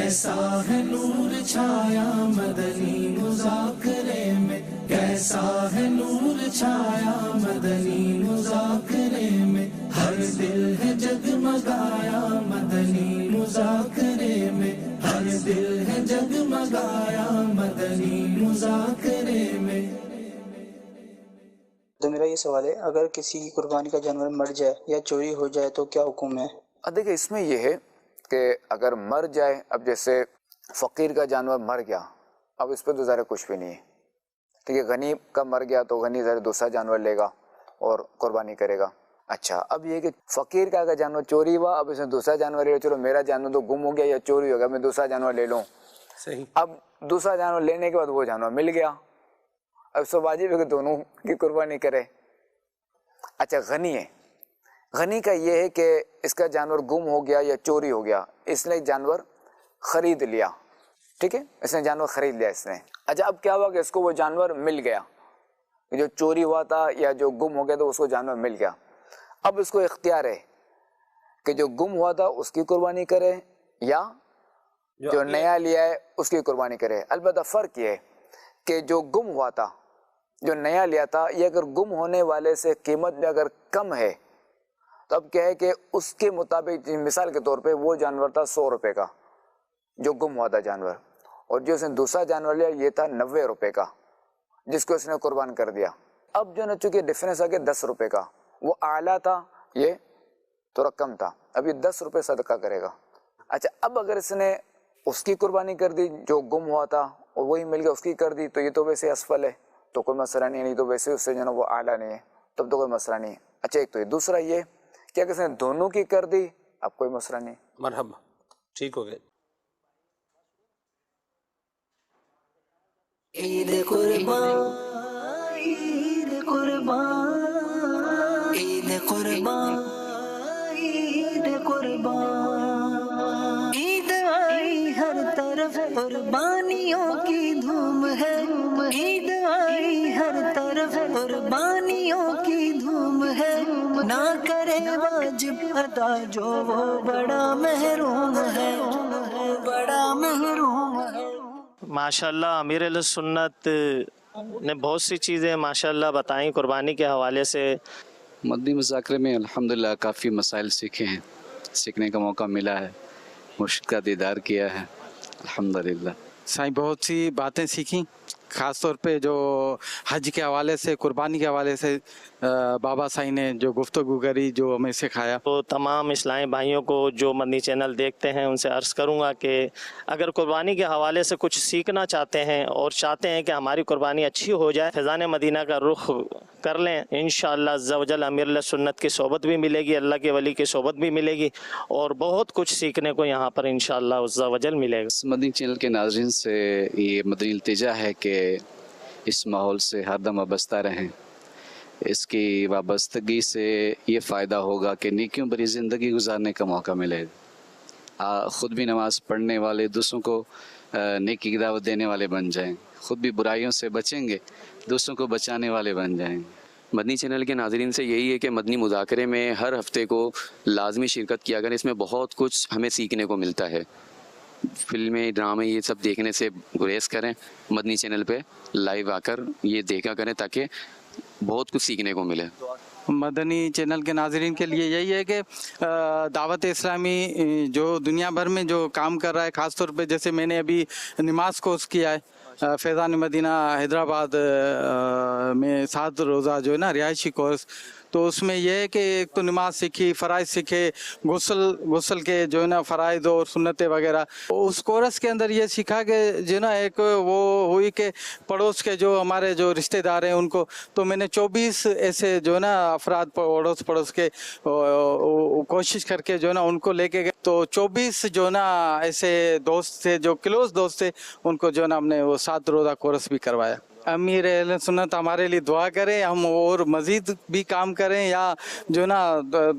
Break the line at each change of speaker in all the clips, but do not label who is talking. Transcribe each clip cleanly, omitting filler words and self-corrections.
کیسا ہے نور چھایا مدنی مذاکرے میں، کیسا ہے نور چھایا مدنی مذاکرے میں، ہر دل ہے جگمگایا مدنی مذاکرے میں، ہر دل ہے جگمگایا مدنی مذاکرے میں۔
تو میرا یہ سوال ہے، اگر کسی کی قربانی کا جانور مر جائے یا چوری ہو جائے تو کیا حکم ہے؟
دیکھیں اس میں یہ ہے کہ اگر مر جائے، اب جیسے فقیر کا جانور مر گیا، اب اس پہ تو ظاہر کچھ بھی نہیں ہے، ٹھیک ہے، غنی کا مر گیا تو غنی ظاہر دوسرا جانور لے گا اور قربانی کرے گا۔ اچھا اب یہ کہ فقیر کا اگر جانور چوری ہوا، اب اس نے دوسرا جانور لے لو، چلو میرا جانور تو گم ہو گیا یا چوری ہو گیا، میں دوسرا جانور لے لوں،
صحیح۔
اب دوسرا جانور لینے کے بعد وہ جانور مل گیا، اب اس کو واجب ہے کہ دونوں کی قربانی کرے۔ اچھا غنی ہے، غنی کا یہ ہے کہ اس کا جانور گم ہو گیا یا چوری ہو گیا، اس نے جانور خرید لیا، ٹھیک ہے، اس نے جانور خرید لیا اس نے۔ اچھا اب کیا ہوا کہ اس کو وہ جانور مل گیا، جو چوری ہوا تھا یا جو گم ہو گیا تو اس کو جانور مل گیا، اب اس کو اختیار ہے کہ جو گم ہوا تھا اس کی قربانی کرے یا جو نیا لیا ہے اس کی قربانی کرے۔ البتہ فرق یہ ہے کہ جو گم ہوا تھا، جو نیا لیا تھا، یہ اگر گم ہونے والے سے قیمت میں اگر کم ہے تو اب کیا ہے کہ اس کے مطابق، مثال کے طور پہ وہ جانور تھا 100 روپے کا جو گم ہوا تھا جانور، اور جو اس نے دوسرا جانور لیا یہ تھا 90 روپے کا جس کو اس نے قربان کر دیا۔ اب جو نا چونکہ ڈفرینس آ گیا 10 روپے کا، وہ اعلیٰ تھا یہ تھوڑا کم تھا، اب یہ 10 روپے صدقہ کرے گا۔ اچھا اب اگر اس نے اس کی قربانی کر دی جو گم ہوا تھا اور وہی مل گیا اس کی کر دی تو یہ تو ویسے اسفل ہے تو کوئی مسئلہ نہیں تو ویسے اس سے جو ہے نا وہ اعلیٰ نہیں ہے تب تو کوئی مسئلہ نہیں ہے۔ اچھا ایک تو یہ، دوسرا یہ کہ اگر اس نے دونوں کی کر دی اب کوئی مسئلہ نہیں۔
مرحبا، ٹھیک ہو گیا۔
عید قربان عید قربان عید قربان عید قربان، عید آئی ہر طرف قربانیوں کی دھوم ہے، عید آئی ہر طرف قربانیوں کی دھوم ہے، نہ کرے واجب ادا جو وہ بڑا محروم ہے، بڑا محروم ہے۔
ماشاءاللہ امیر اہل سنت نے بہت سی چیزیں ماشاءاللہ بتائیں قربانی کے حوالے سے۔
مدنی مذاکرے میں الحمدللہ کافی مسائل سیکھے ہیں، سیکھنے کا موقع ملا ہے، مرشد کا دیدار کیا ہے الحمدللہ۔
سائیں بہت سی باتیں سیکھیں، خاص طور پہ جو حج کے حوالے سے، قربانی کے حوالے سے بابا سائیں نے جو گفتگو کری، جو ہمیں سکھایا۔
تو تمام اسلامی بھائیوں کو جو مدنی چینل دیکھتے ہیں ان سے عرض کروں گا کہ اگر قربانی کے حوالے سے کچھ سیکھنا چاہتے ہیں اور چاہتے ہیں کہ ہماری قربانی اچھی ہو جائے، فیضان مدینہ کا رخ کر لیں، انشاءاللہ عز و جل امیر اہل سنت کی صحبت بھی ملے گی، اللہ کے ولی کی صحبت بھی ملے گی اور بہت کچھ سیکھنے کو یہاں پر انشاءاللہ عز و جل ملے گا۔
مدنی چینل کے ناظرین سے یہ مدنی التجا ہے کہ اس ماحول سے ہر دم وابستہ رہیں، اس کی وابستگی سے یہ فائدہ ہوگا کہ نیکیوں بری زندگی گزارنے کا موقع ملے گا، خود بھی نماز پڑھنے والے، دوسروں کو نیکی کی دعوت دینے والے بن جائیں، خود بھی برائیوں سے بچیں گے، دوسروں کو بچانے والے بن جائیں گے۔
مدنی چینل کے ناظرین سے یہی ہے کہ مدنی مذاکرے میں ہر ہفتے کو لازمی شرکت کیا کریں، اس میں بہت کچھ ہمیں سیکھنے کو ملتا ہے۔ فلمیں، ڈرامے، یہ سب دیکھنے سے گریز کریں، مدنی چینل پہ لائیو آ کر یہ دیکھا کریں تاکہ بہت کچھ سیکھنے کو ملے۔
مدنی چینل کے ناظرین کے لیے یہی ہے کہ دعوت اسلامی جو دنیا بھر میں جو کام کر رہا ہے، خاص طور پہ جیسے میں نے ابھی نماز کورس کیا ہے فیضان مدینہ حیدرآباد میں 7 روزہ جو ہے نا رہائشی کورس، تو اس میں یہ ہے کہ ایک تو نماز سیکھی، فرائض سیکھے، غسل کے جو ہے نا فرائض اور سنتیں وغیرہ۔ اس کورس کے اندر یہ سیکھا کہ جو ہے نا ایک وہ ہوئی کہ پڑوس کے جو ہمارے جو رشتہ دار ہیں ان کو، تو میں نے 24 ایسے جو ہے نا افراد پڑوس کے کوشش کر کے جو ہے نا ان کو لے کے گئے، تو 24 جو ہے نا ایسے دوست تھے جو کلوز دوست تھے، ان کو جو ہے نا ہم نے وہ 7 روزہ کورس بھی کروایا۔ امیر اہل سنت ہمارے لیے دعا کریں، ہم اور مزید بھی کام کریں یا جو نا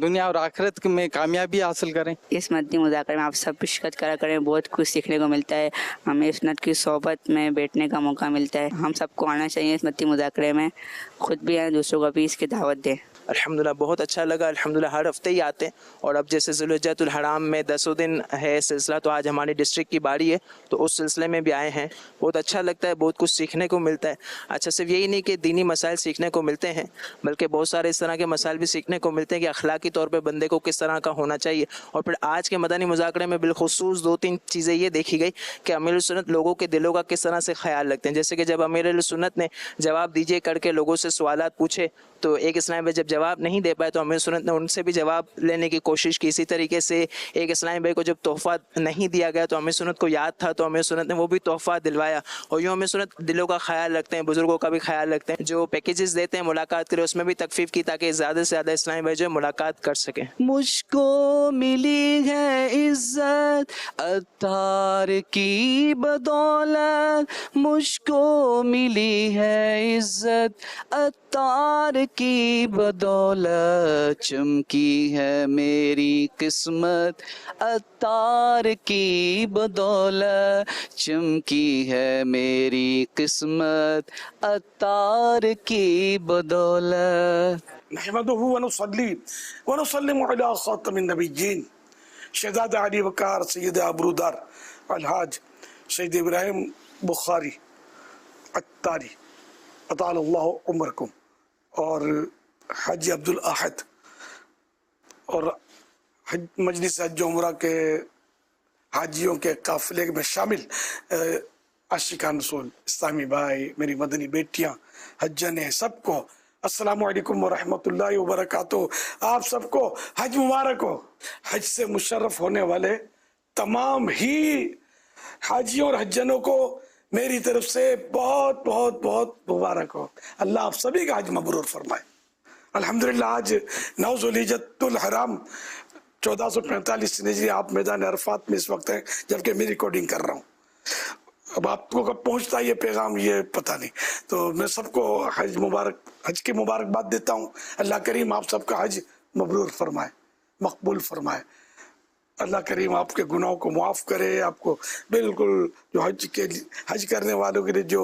دنیا اور آخرت میں کامیابی حاصل کریں۔
اس مدنی مذاکرے میں آپ سب شرکت کرا کریں، بہت کچھ سیکھنے کو ملتا ہے، ہمیں سنت کی صحبت میں بیٹھنے کا موقع ملتا ہے، ہم سب کو آنا چاہیے اس مدنی مذاکرے میں، خود بھی آئیں، دوسروں کو بھی اس کی دعوت دیں۔
الحمدللہ بہت اچھا لگا. الحمدللہ ہر ہفتے ہی آتے ہیں, اور اب جیسے ذوالحجۃ الحرام میں 10 دن ہے سلسلہ, تو آج ہماری ڈسٹرکٹ کی باری ہے, تو اس سلسلے میں بھی آئے ہیں. بہت اچھا لگتا ہے, بہت کچھ سیکھنے کو ملتا ہے. اچھا صرف یہی نہیں کہ دینی مسائل سیکھنے کو ملتے ہیں, بلکہ بہت سارے اس طرح کے مسائل بھی سیکھنے کو ملتے ہیں کہ اخلاقی طور پہ بندے کو کس طرح کا ہونا چاہیے. اور پھر آج کے مدنی مذاکرے میں بالخصوص 2-3 چیزیں یہ دیکھی گئی کہ امیر سنت لوگوں کے دلوں کا کس طرح سے خیال رکھتے ہیں. جیسے کہ جب امیر سنت نے جواب دیجیے کر کے لوگوں سے سوالات پوچھے, تو ایک اسلامی بھائی جب جواب نہیں دے پائے تو امیر سنت نے ان سے بھی جواب لینے کی کوشش کی. اسی طریقے سے ایک اسلامی بھائی کو جب تحفہ نہیں دیا گیا تو امیر سنت کو یاد تھا, تو امیر سنت نے وہ بھی تحفہ دلوایا. اور یوں امیر سنت دلوں کا خیال رکھتے ہیں, بزرگوں کا بھی خیال رکھتے ہیں. جو پیکیجز دیتے ہیں ملاقات کرے, اس میں بھی تخفیف کی تاکہ زیادہ سے زیادہ اسلامی بھائی جو ملاقات کر سکیں.
مجھ کو ملی ہے عزت عطار کی بدولت, مجھ کو ملی ہے عزت عطار کی بدولت, چمکی ہے میری قسمت عطار کی بدولت, چمکی ہے میری قسمت عطار کی بدولت.
نحمده ونصلي ونسلم على خاتم النبيين شہزاد علی وقار سید ابرودار الحاج سید ابراہیم بخاری عطاری اطال اللہ عمرکم, اور حاجی عبد الاحد اور مجلس حج و عمرہ کے حاجیوں کے قافلے میں شامل عاشقان رسول اسلامی بھائی, میری مدنی بیٹیاں, حجانے, سب کو السلام علیکم ورحمۃ اللہ وبرکاتہ. آپ سب کو حج مبارک ہو. حج سے مشرف ہونے والے تمام ہی حاجیوں اور حجانوں کو میری طرف سے بہت بہت بہت مبارک ہو. اللہ آپ سبھی کا حج مبرور فرمائے. الحمدللہ آج 9 ذوالحجۃ الحرام 1445 ہجری, آپ میدان عرفات میں اس وقت ہیں جبکہ میں ریکارڈنگ کر رہا ہوں. اب آپ کو کب پہنچتا ہے یہ پیغام یہ پتہ نہیں, تو میں سب کو حج کی مبارکباد دیتا ہوں. اللہ کریم آپ سب کا حج مبرور فرمائے, مقبول فرمائے. اللہ کریم آپ کے گناہوں کو معاف کرے. آپ کو بالکل جو حج کرنے والوں کے لیے جو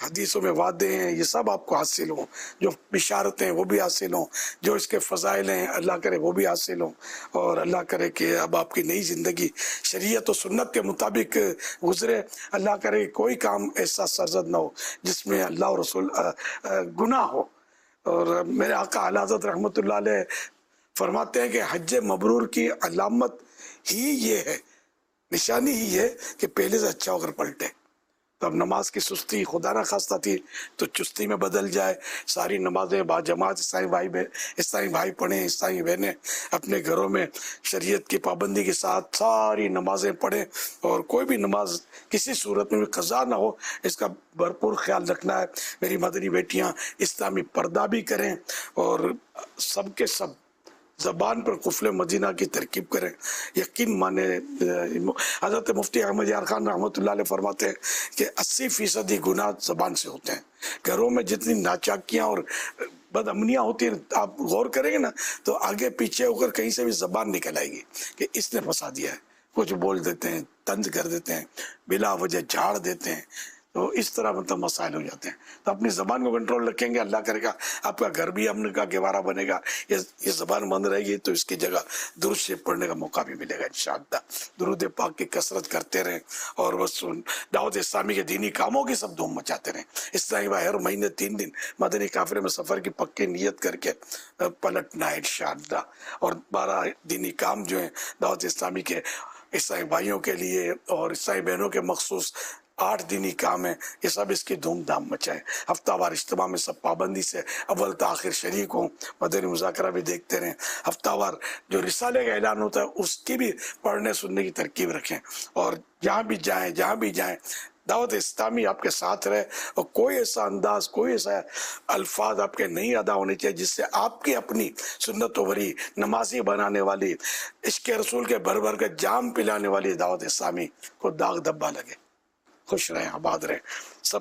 حدیثوں میں وعدے ہیں یہ سب آپ کو حاصل ہوں, جو بشارتیں وہ بھی حاصل ہوں, جو اس کے فضائل ہیں اللہ کرے وہ بھی حاصل ہوں. اور اللہ کرے کہ اب آپ کی نئی زندگی شریعت و سنت کے مطابق گزرے. اللہ کرے کوئی کام ایسا سرزد نہ ہو جس میں اللہ اور رسول گناہ ہو. اور میرے آقا اعلیٰ حضرت رحمۃ اللہ علیہ فرماتے ہیں کہ حج مبرور کی علامت ہی یہ ہے, نشانی ہی ہے کہ پہلے سے اچھا ہو کر پلٹے. تو اب نماز کی سستی خدا نہ خواستہ تھی تو چستی میں بدل جائے. ساری نمازیں با جماعت اسلامی بھائی پڑھیں, اسلامی بہنیں اپنے گھروں میں شریعت کی پابندی کے ساتھ ساری نمازیں پڑھیں, اور کوئی بھی نماز کسی صورت میں بھی قضا نہ ہو اس کا بھرپور خیال رکھنا ہے. میری مدنی بیٹیاں اسلامی پردہ بھی کریں, اور سب کے سب زبان پر قفل مدینہ کی ترکیب کریں. یقین مانے حضرت مفتی احمد یار خان رحمۃ اللہ علیہ فرماتے ہیں کہ 80% گناہ زبان سے ہوتے ہیں. گھروں میں جتنی ناچاکیاں اور بد امنیاں ہوتی ہیں, آپ غور کریں گے نا تو آگے پیچھے ہو کر کہیں سے بھی زبان نکل آئے گی کہ اس نے پھنسا دیا ہے. کچھ بول دیتے ہیں, طنز کر دیتے ہیں, بلا وجہ جھاڑ دیتے ہیں, تو اس طرح مطلب مسائل ہو جاتے ہیں. تو اپنی زبان کو کنٹرول رکھیں گے, اللہ کرے گا آپ کا گھر بھی امن کا گہوارہ بنے گا. یہ زبان بند رہے گی تو اس کی جگہ درود شریف پڑھنے کا موقع بھی ملے گا انشاءاللہ. درود پاک کی کثرت کرتے رہیں, اور بس دعوت اسلامی کے دینی کاموں کی سب دھوم مچاتے رہیں. اسلامی بھائی ہر مہینے 3 دن مدنی قافلے میں سفر کی پکی نیت کر کے پلٹنا ہے انشاءاللہ. اور 12 دینی کام جو ہیں دعوت اسلامی کے عیسائی بھائیوں کے لیے اور عیسائی بہنوں کے مخصوص 8 دینی کام ہیں, یہ سب اس کی دھوم دھام مچائیں. ہفتہ وار اجتماع میں سب پابندی سے اول تا آخر شریک ہوں, مدنی مذاکرہ بھی دیکھتے رہیں. ہفتہ وار جو رسالے کا اعلان ہوتا ہے اس کی بھی پڑھنے سننے کی ترکیب رکھیں, اور جہاں بھی جائیں دعوت اسلامی آپ کے ساتھ رہے. اور کوئی ایسا انداز, کوئی ایسا الفاظ آپ کے نہیں ادا ہونے چاہیے جس سے آپ کی اپنی سنت و وری نمازی بنانے والی, عشق رسول کے بھر بھر کے جام پلانے والی دعوت اسلامی کو داغ دبا لگے. خوش رہیں, آباد رہیں. سب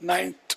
9th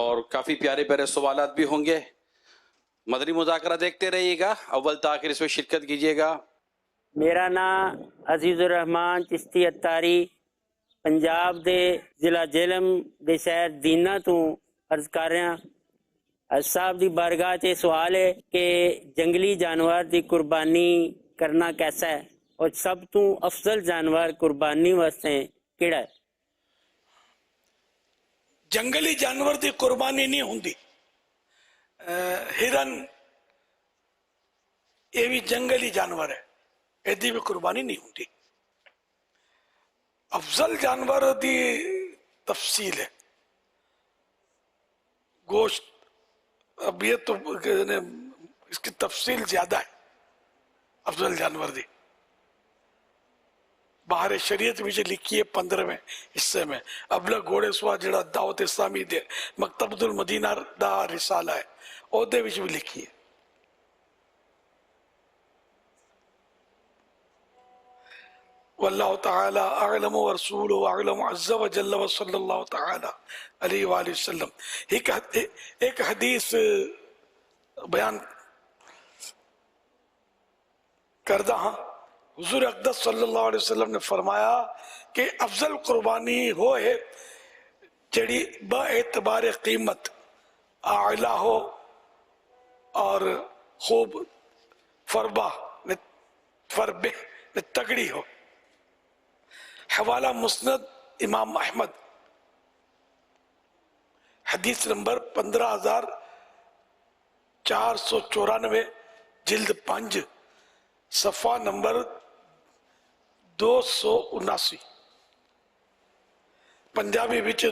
اور کافی پیارے پیارے سوالات بھی ہوں گے. مدنی مذاکرہ دیکھتے رہیے گا, اول تاخیر اس میں شرکت کیجیے گا.
میرا نام عزیز الرحمان چشتی اتاری پنجاب دے ضلع جہلم دے شہر دینا تو عرض کر رہا. صاحب دی بارگاہ چ سوال ہے کہ جنگلی جانور دی قربانی کرنا کیسا ہے اور سب تو افضل جانور قربانی واسطے کیڑا ہے؟
جنگلی جانور دی قربانی نہیں ہوندی. ہرن یہ بھی جنگلی جانور ہے, ایدی بھی قربانی نہیں ہوندی. افضل جانور دی تفصیل ہے. گوشت اب یہ تو اس کی تفصیل زیادہ ہے. افضل جانور دی باہر شریعت بھی لکھی ہے 15ویں حصے میں. ابلغ گھوڑے سوا جڑا دعوت اسلامی دے مکتبۃ المدینہ دا رسالہ ہے او دے بھی لکھی ہے. واللہ تعالی اعلم ورسولہ اعلم عز وجل وصلی اللہ تعالی علیہ وآلہ وسلم. ایک حدیث بیان کردہ ہاں. حضور اقدس صلی اللہ علیہ وسلم نے فرمایا کہ افضل قربانی وہ ہے جڑی با اعتبار قیمت اعلیٰ ہو اور خوب فربہ تگڑی ہو. حوالہ مسند امام احمد حدیث نمبر 15494 جلد 5 صفحہ نمبر 279. پنجابی بچ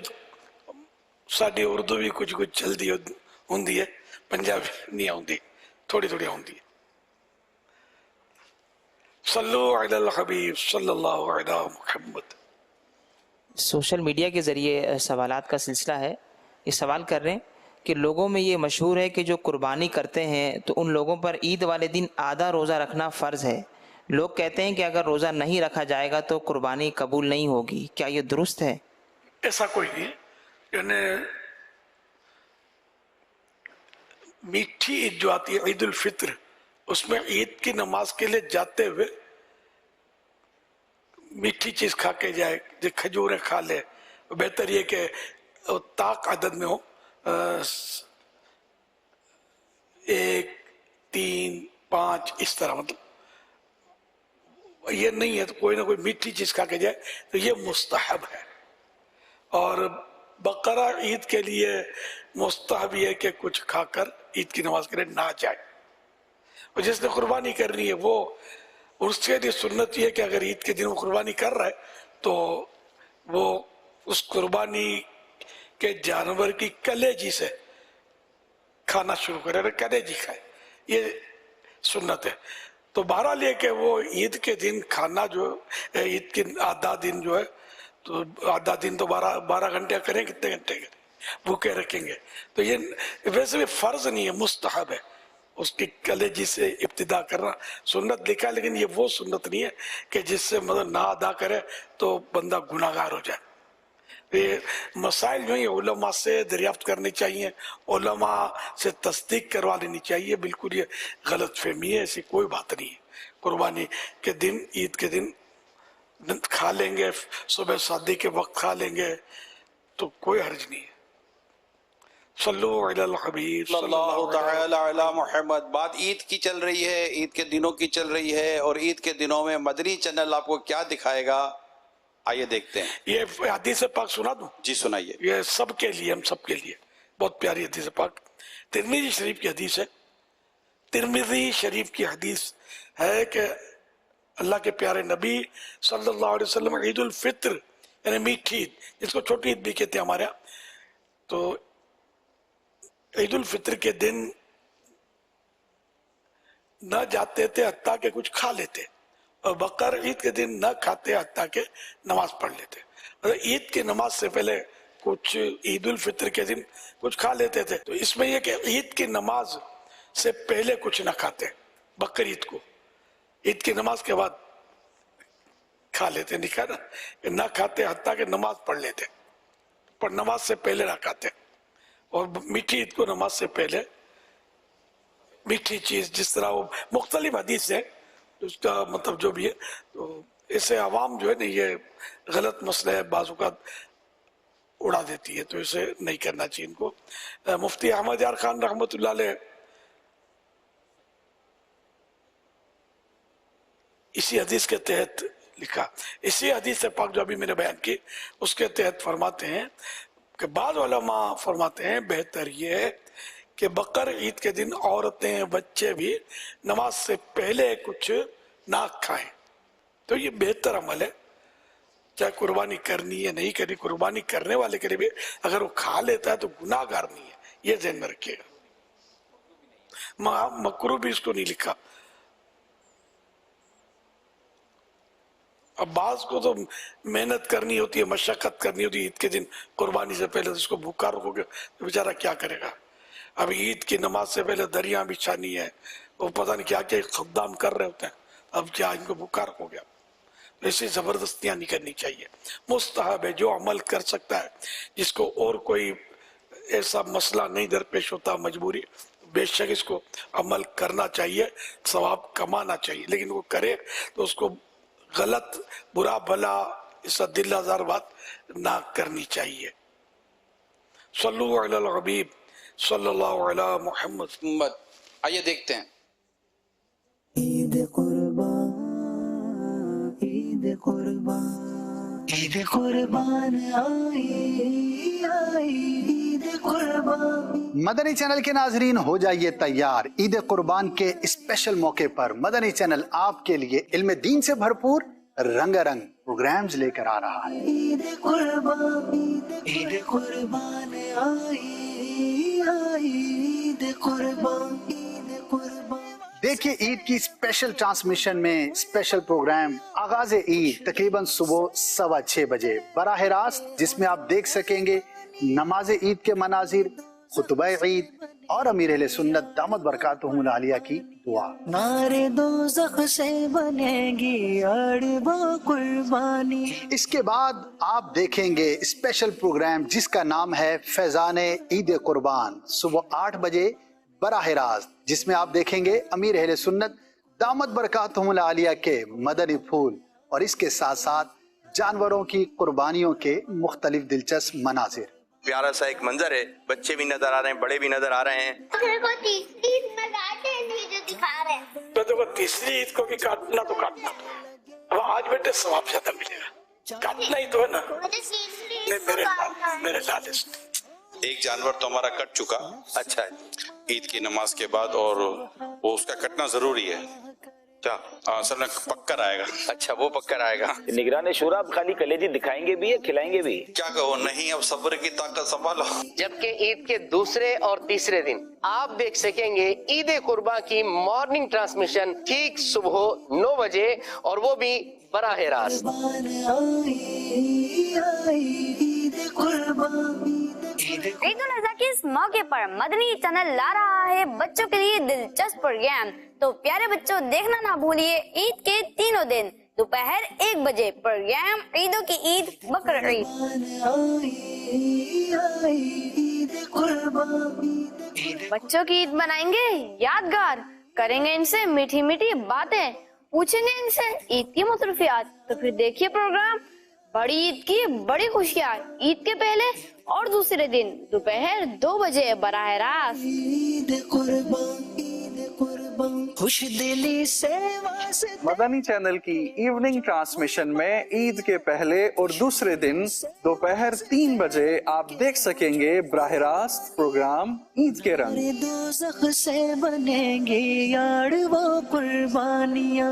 ساڈی اردو بھی کچھ جلدی ہوندی ہے, پنجابی نہیں ہوندی, تھوڑی تھوڑی ہوندی ہے. صلو علی الحبیب صلی اللہ علی محمد.
سوشل میڈیا کے ذریعے سوالات کا سلسلہ ہے. یہ سوال کر رہے ہیں کہ لوگوں میں یہ مشہور ہے کہ جو قربانی کرتے ہیں تو ان لوگوں پر عید والے دن آدھا روزہ رکھنا فرض ہے. لوگ کہتے ہیں کہ اگر روزہ نہیں رکھا جائے گا تو قربانی قبول نہیں ہوگی. کیا یہ درست ہے؟
ایسا کوئی نہیں ہے. یعنی میٹھی عید جو آتی ہے عید الفطر, اس میں عید کی نماز کے لیے جاتے ہوئے میٹھی چیز کھا کے جائے, جو کھجوریں کھا لے. بہتر یہ کہ طاق عدد میں ہو, 1 3 5 اس طرح, مطلب یہ نہیں ہے تو کوئی نہ کوئی میٹھی چیز کھا کے جائے تو یہ مستحب ہے. اور بقرہ عید کے لیے مستحب یہ کہ کچھ کھا کر عید کی نماز کے لیے نہ جائے. اور جس نے قربانی کرنی ہے وہ اس کے لیے سنت یہ ہے کہ اگر عید کے دن وہ قربانی کر رہا ہے تو وہ اس قربانی کے جانور کی کلیجی سے کھانا شروع کرے, کلیجی کھائے, یہ سنت ہے. تو بہرحال یہ کہ وہ عید کے دن کھانا جو عید کے آدھا دن جو ہے تو آدھا دن تو 12 گھنٹے کریں, کتنے گھنٹے کریں, بھوکے رکھیں گے. تو یہ ویسے بھی فرض نہیں ہے, مستحب ہے. اس کی کلیجی سے ابتدا کرنا سنت لکھا, لیکن یہ وہ سنت نہیں ہے کہ جس سے مطلب نہ ادا کرے تو بندہ گناہگار ہو جائے. یہ مسائل جو ہیں علماء سے دریافت کرنی چاہیے, علماء سے تصدیق کروا لینی چاہیے. بالکل یہ غلط فہمی ہے, ایسی کوئی بات نہیں ہے. قربانی کے دن عید کے دن کھا لیں گے, صبح شادی کے وقت کھا لیں گے تو کوئی حرج نہیں ہے. صلو علی الحبیب
صلی اللہ تعالی علی محمد. بات عید کی چل رہی ہے, عید کے دنوں کی چل رہی ہے, اور عید کے دنوں میں مدنی چینل آپ کو کیا دکھائے گا, آئیے دیکھتے ہیں.
یہ حدیث پاک سنا دوں؟
جی سنائیے.
یہ سب کے لیے, ہم سب کے لیے بہت پیاری حدیث پاک. ترمذی شریف کی حدیث ہے. ترمذی شریف کی حدیث ہے کہ اللہ کے پیارے نبی صلی اللہ علیہ وسلم عید الفطر یعنی میٹھی عید, جس کو چھوٹی عید بھی کہتے ہیں ہمارے یہاں, تو عید الفطر کے دن نہ جاتے تھے حتیٰ کہ کچھ کھا لیتے, اور بقر عید کے دن نہ کھاتے حتیٰ کہ نماز پڑھ لیتے. اور عید کی نماز سے پہلے کچھ عید الفطر کے دن کچھ کھا لیتے تھے. تو اس میں یہ کہ عید کی نماز سے پہلے کچھ نہ کھاتے, بقرعید کو عید کی نماز کے بعد کھا لیتے, نہیں کھا نہ کھاتے حتیٰ کہ نماز پڑھ لیتے, پر نماز سے پہلے نہ کھاتے. اور میٹھی عید کو نماز سے پہلے میٹھی چیز، جس طرح وہ مختلف حدیث ہے اس کا مطلب جو بھی ہے، تو اسے عوام جو ہے نا یہ غلط مسئلہ ہے، بعض اوقات اڑا دیتی ہے، تو اسے نہیں کرنا چاہیے ان کو۔ مفتی احمد یار خان رحمۃ اللہ علیہ اسی حدیث کے تحت لکھا، اسی حدیث پاک جو ابھی میں نے بیان کی اس کے تحت فرماتے ہیں کہ بعض علماء فرماتے ہیں بہتر یہ ہے کہ بقر عید کے دن عورتیں بچے بھی نماز سے پہلے کچھ نہ کھائیں، تو یہ بہتر عمل ہے، چاہے قربانی کرنی ہے نہیں کرنی، قربانی کرنے والے کے لیے بھی اگر وہ کھا لیتا ہے تو گناہ گار نہیں ہے، یہ ذہن میں رکھیے گا۔ مکروہ بھی اس کو نہیں لکھا۔ اب بعض کو تو محنت کرنی ہوتی ہے، مشقت کرنی ہوتی ہے عید کے دن قربانی سے پہلے، اس کو بھوکا رکھو گے تو بیچارہ کیا کرے گا؟ اب عید کی نماز سے پہلے دریاں بچھانی ہے، وہ پتہ نہیں کیا کیا خدام کر رہے ہوتے ہیں، اب کیا ان کو بھوکا رکھو گے؟ ایسی زبردستیاں نہیں کرنی چاہیے، مستحب ہے، جو عمل کر سکتا ہے، جس کو اور کوئی ایسا مسئلہ نہیں درپیش ہوتا مجبوری، بے شک اس کو عمل کرنا چاہیے، ثواب کمانا چاہیے، لیکن وہ کرے تو اس کو غلط برا بھلا اس دل آزار بات نہ کرنی چاہیے۔ صلو علی الحبیب صلی اللہ علی محمد۔
آئیے دیکھتے ہیں
عید قربان، عید قربان، عید قربان آئی آئی، عید قربان۔
مدنی چینل کے ناظرین ہو جائیے تیار، عید قربان کے اسپیشل موقع پر مدنی چینل آپ کے لیے علم دین سے بھرپور رنگ رنگ پروگرامز لے کر آ رہا ہے۔
عید قربان، عید قربان آئی آئی، عید قربان، عید قربان۔
دیکھیے عید کی اسپیشل ٹرانسمیشن میں اسپیشل پروگرام آغاز عید تقریباً صبح 6:15 بجے براہ راست، جس میں آپ دیکھ سکیں گے نماز عید کے مناظر، خطبہ عید اور امیر اہل سنت دامت برکاتہم العالیہ کی دعا۔
نارے دوزخ سے بنے گی اڑبا قربانی۔
اس کے بعد آپ دیکھیں گے اسپیشل پروگرام جس کا نام ہے فیضان عید قربان، صبح 8 بجے براہ راست، جس میں آپ دیکھیں گے امیر اہل سنت دامت برکاتہم العالیہ کے مدنی پھول، اور اس کے ساتھ ساتھ جانوروں کی قربانیوں کے مختلف دلچسپ مناظر۔
پیارا سا ایک منظر ہے، بچے بھی نظر آ رہے ہیں، بڑے بھی نظر آ رہے ہیں۔
تو دیکھو تیسری عید کو بھی کاٹنا تو کاٹنا، اب آج بیٹے ثواب زیادہ ملے گا، کاٹنا ہی تو ہے نا۔ میرے لال
ایک جانور تو ہمارا کٹ چکا،
اچھا
عید کی نماز کے بعد، اور وہ اس کا کٹنا ضروری ہے، اصل میں پکر آئے گا۔
اچھا وہ پکر آئے گا۔
نگران شورا اب خالی کلیجی دکھائیں گے بھی یا کھلائیں گے بھی؟
کیا کہو، نہیں اب صبر کی طاقت سنبھالو۔
جبکہ عید کے دوسرے اور تیسرے دن آپ دیکھ سکیں گے عید قربان کی مارننگ ٹرانسمیشن ٹھیک صبح 9 بجے، اور وہ بھی براہ راست۔
عید الاضحیٰ کے اس موقع پر مدنی چینل لا رہا ہے بچوں کے لیے دلچسپ پروگرام، تو پیارے بچوں دیکھنا نہ بھولیے عید کے تینوں دن دوپہر 1 بجے پروگرام عیدوں کی عید بقر عید۔ بچوں کی عید بنائیں گے یادگار، کریں گے ان سے میٹھی میٹھی باتیں، پوچھیں گے ان سے عید کی مصروفیات، تو پھر دیکھیے پروگرام بڑی عید کی بڑی خوشیاں عید کے پہلے اور دوسرے دن دوپہر 2 بجے براہ راست۔
خوش دلی سے
مدنی چینل کی ایوننگ ٹرانسمیشن میں عید کے پہلے اور دوسرے دن دوپہر 3 بجے آپ دیکھ سکیں گے براہ راست پروگرام عید کے رنگ۔
دوزخ سے بنیں گے یار وہ قربانیاں۔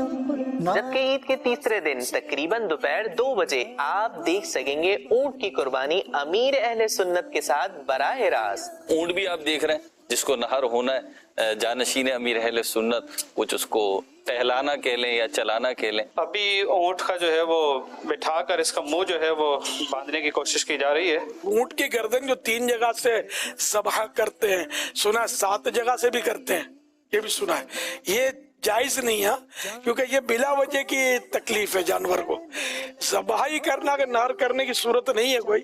جبکہ عید کے تیسرے دن تقریباً دوپہر 2 بجے آپ دیکھ سکیں گے اونٹ کی قربانی امیر اہل سنت کے ساتھ براہ راست۔
اونٹ بھی آپ دیکھ رہے ہیں جس کو نہر ہونا ہے، جانشین امیر اہل سنت، کچھ اس کو ٹہلانا کہہ لیں یا چلانا کہہ لیں۔
ابھی اونٹ کا جو ہے وہ بٹھا کر اس کا منہ جو ہے وہ باندھنے کی کوشش کی جا رہی ہے۔
اونٹ کی گردن جو 3 جگہ سے ذبح کرتے ہیں، سنا ہے 7 جگہ سے بھی کرتے ہیں، یہ بھی سنا ہے۔ یہ جائز نہیں ہے کیونکہ یہ بلا وجہ کی تکلیف ہے جانور کو، ذبح ہی کرنا کہ نہر کرنے کی صورت نہیں ہے کوئی،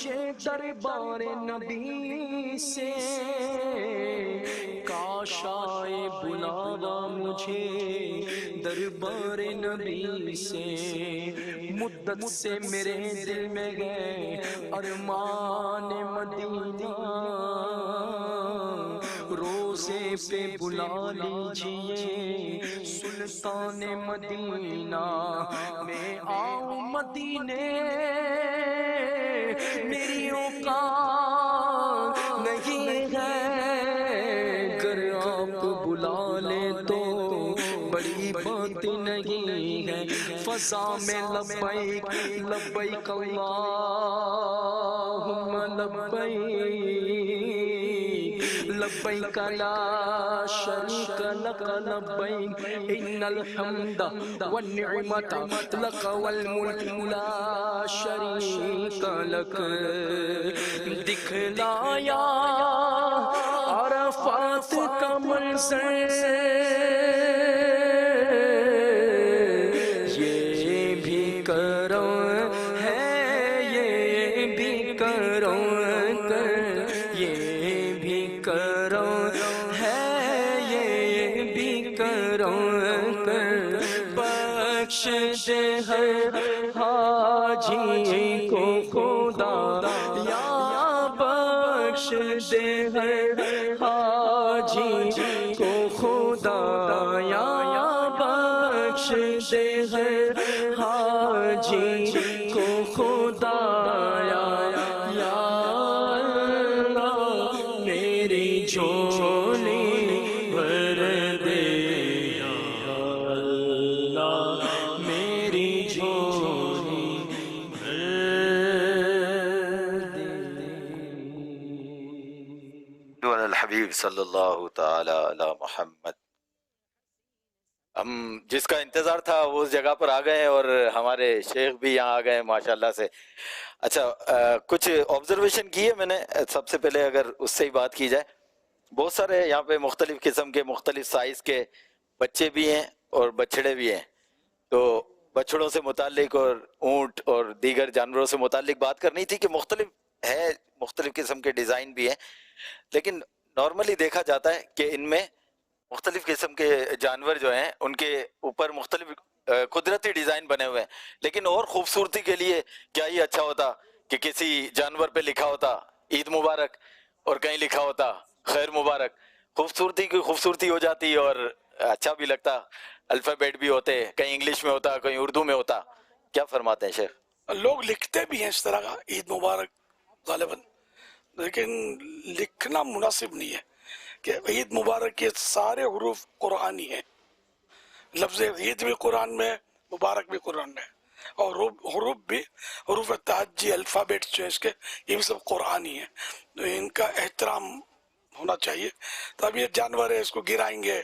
مجھے دربار نبی سے، کاش آئے بلاوا مجھے دربار نبی سے، مدت سے میرے دل میں گئے ارمان مدینہ، روزے پہ بلا لیجئے سلطان مدینہ، میں آؤں مدینے میری اوقات نہیں ہے، گر آپ بلا لے تو بڑی بات نہیں ہے، فضا میں لبیک لبیک اللہم لبیک، لبیک لا شریک لک لبیک، ان الحمد والنعمت لک والملک لا شریک لک، دکھلایا عرفات کا منظر، یہ بھی کرم ہے، یہ بھی کرم کر، یہ بھی کرم ہے، یہ بھی کرم کر، بخش دے ہر حاجی کو خدا، یا بخش دے ہر حاجی کو خدا، یا بخش دے ہر حاجی کو خدا، یا اللہ میری جھولی بھر دے، یا اللہ میری جھولی بھر
علی الحبیب صلی اللہ تعالی علی محمد۔ ہم جس کا انتظار تھا وہ اس جگہ پر آ گئے اور ہمارے شیخ بھی یہاں آ گئے ماشاءاللہ سے۔ اچھا کچھ آبزرویشن کی ہے میں نے، سب سے پہلے اگر اس سے ہی بات کی جائے، بہت سارے یہاں پہ مختلف قسم کے مختلف سائز کے بچے بھی ہیں اور بچڑے بھی ہیں، تو بچڑوں سے متعلق اور اونٹ اور دیگر جانوروں سے متعلق بات کرنی تھی کہ مختلف ہے، مختلف قسم کے ڈیزائن بھی ہیں، لیکن نارملی دیکھا جاتا ہے کہ ان میں مختلف قسم کے جانور جو ہیں ان کے اوپر مختلف قدرتی ڈیزائن بنے ہوئے ہیں، لیکن اور خوبصورتی کے لیے کیا ہی اچھا ہوتا کہ کسی جانور پہ لکھا ہوتا عید مبارک اور کہیں لکھا ہوتا خیر مبارک، خوبصورتی کی خوبصورتی ہو جاتی اور اچھا بھی لگتا، الفابیٹ بھی ہوتے، کہیں انگلش میں ہوتا کہیں اردو میں ہوتا۔ کیا فرماتے ہیں شیخ؟
لوگ لکھتے بھی ہیں اس طرح کا عید مبارک غالباً، لیکن لکھنا مناسب نہیں ہے کہ عید مبارک کے سارے حروف قرآنی ہیں، لفظ عید بھی قرآن میں، مبارک بھی قرآن میں، اور حروف بھی، حروف تہجی الفابیٹ جو ہے اس کے، یہ بھی سب قرآنی ہیں، تو ان کا احترام ہونا چاہیے۔ تو اب یہ جانور ہے، اس کو گرائیں گے،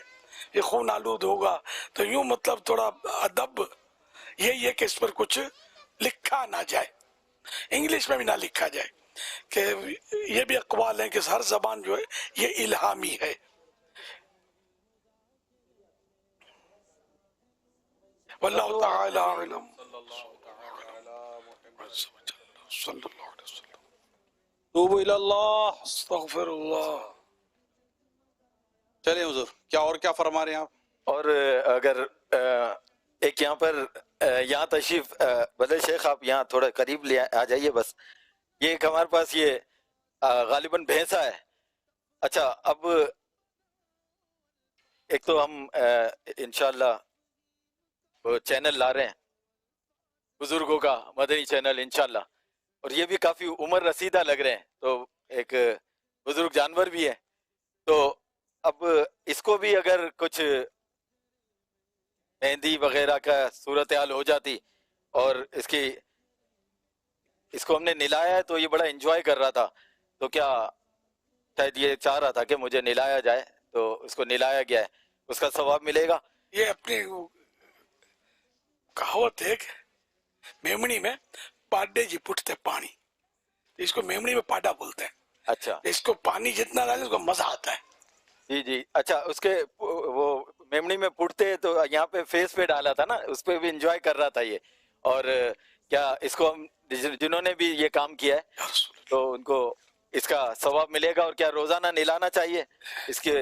یہ خون آلود ہوگا، تو یوں مطلب تھوڑا ادب یہی ہے کہ اس پر کچھ لکھا نہ جائے، انگلش میں بھی نہ لکھا جائے، کہ یہ بھی اقوال ہیں کہ ہر زبان جو ہے یہ الہامی ہے۔ واللہ تعالی اعلم۔ صلی اللہ علیہ وسلم۔
توبوا الی اللہ،
استغفر اللہ۔
چلیں حضور، کیا اور کیا فرما رہے ہیں آپ؟
اور اگر ایک یہاں پر یہاں تشریف بدل شیخ آپ یہاں تھوڑا قریب لے آ جائیے، بس یہ ایک ہمارے پاس یہ غالباً بھینسا ہے۔ اچھا اب ایک تو ہم انشاءاللہ وہ چینل لا رہے ہیں بزرگوں کا، مدنی چینل انشاءاللہ، اور یہ بھی کافی عمر رسیدہ لگ رہے ہیں، تو ایک بزرگ جانور بھی ہے، تو اب اس کو بھی اگر کچھ مہندی وغیرہ کا صورتحال ہو جاتی، اور اس کو ہم نے نلایا ہے تو یہ بڑا انجوائے کر رہا تھا، تو کیا شاید یہ چاہ رہا تھا کہ مجھے نلایا جائے، تو اس کو نلایا گیا ہے، اس کا ثواب ملے گا؟
یہ اپنی کہاوت ہے کہ میمنی میں پاڈے جی پٹتے پانی، اس کو میمنی میں پاڈا بولتے ہیں۔
اچھا،
اس کو پانی جتنا ڈالے اس کو مزہ آتا ہے۔
جی جی، اچھا اس کے وہ میمنی میں پڑتے تو یہاں پہ فیس پہ ڈالا تھا نا، اس پہ بھی انجوائے کر رہا تھا یہ، اور کیا اس کو ہم جنہوں نے بھی یہ کام کیا ہے تو ان کو اس کا ثواب ملے گا؟ اور کیا روزانہ نہلانا چاہیے اس کے؟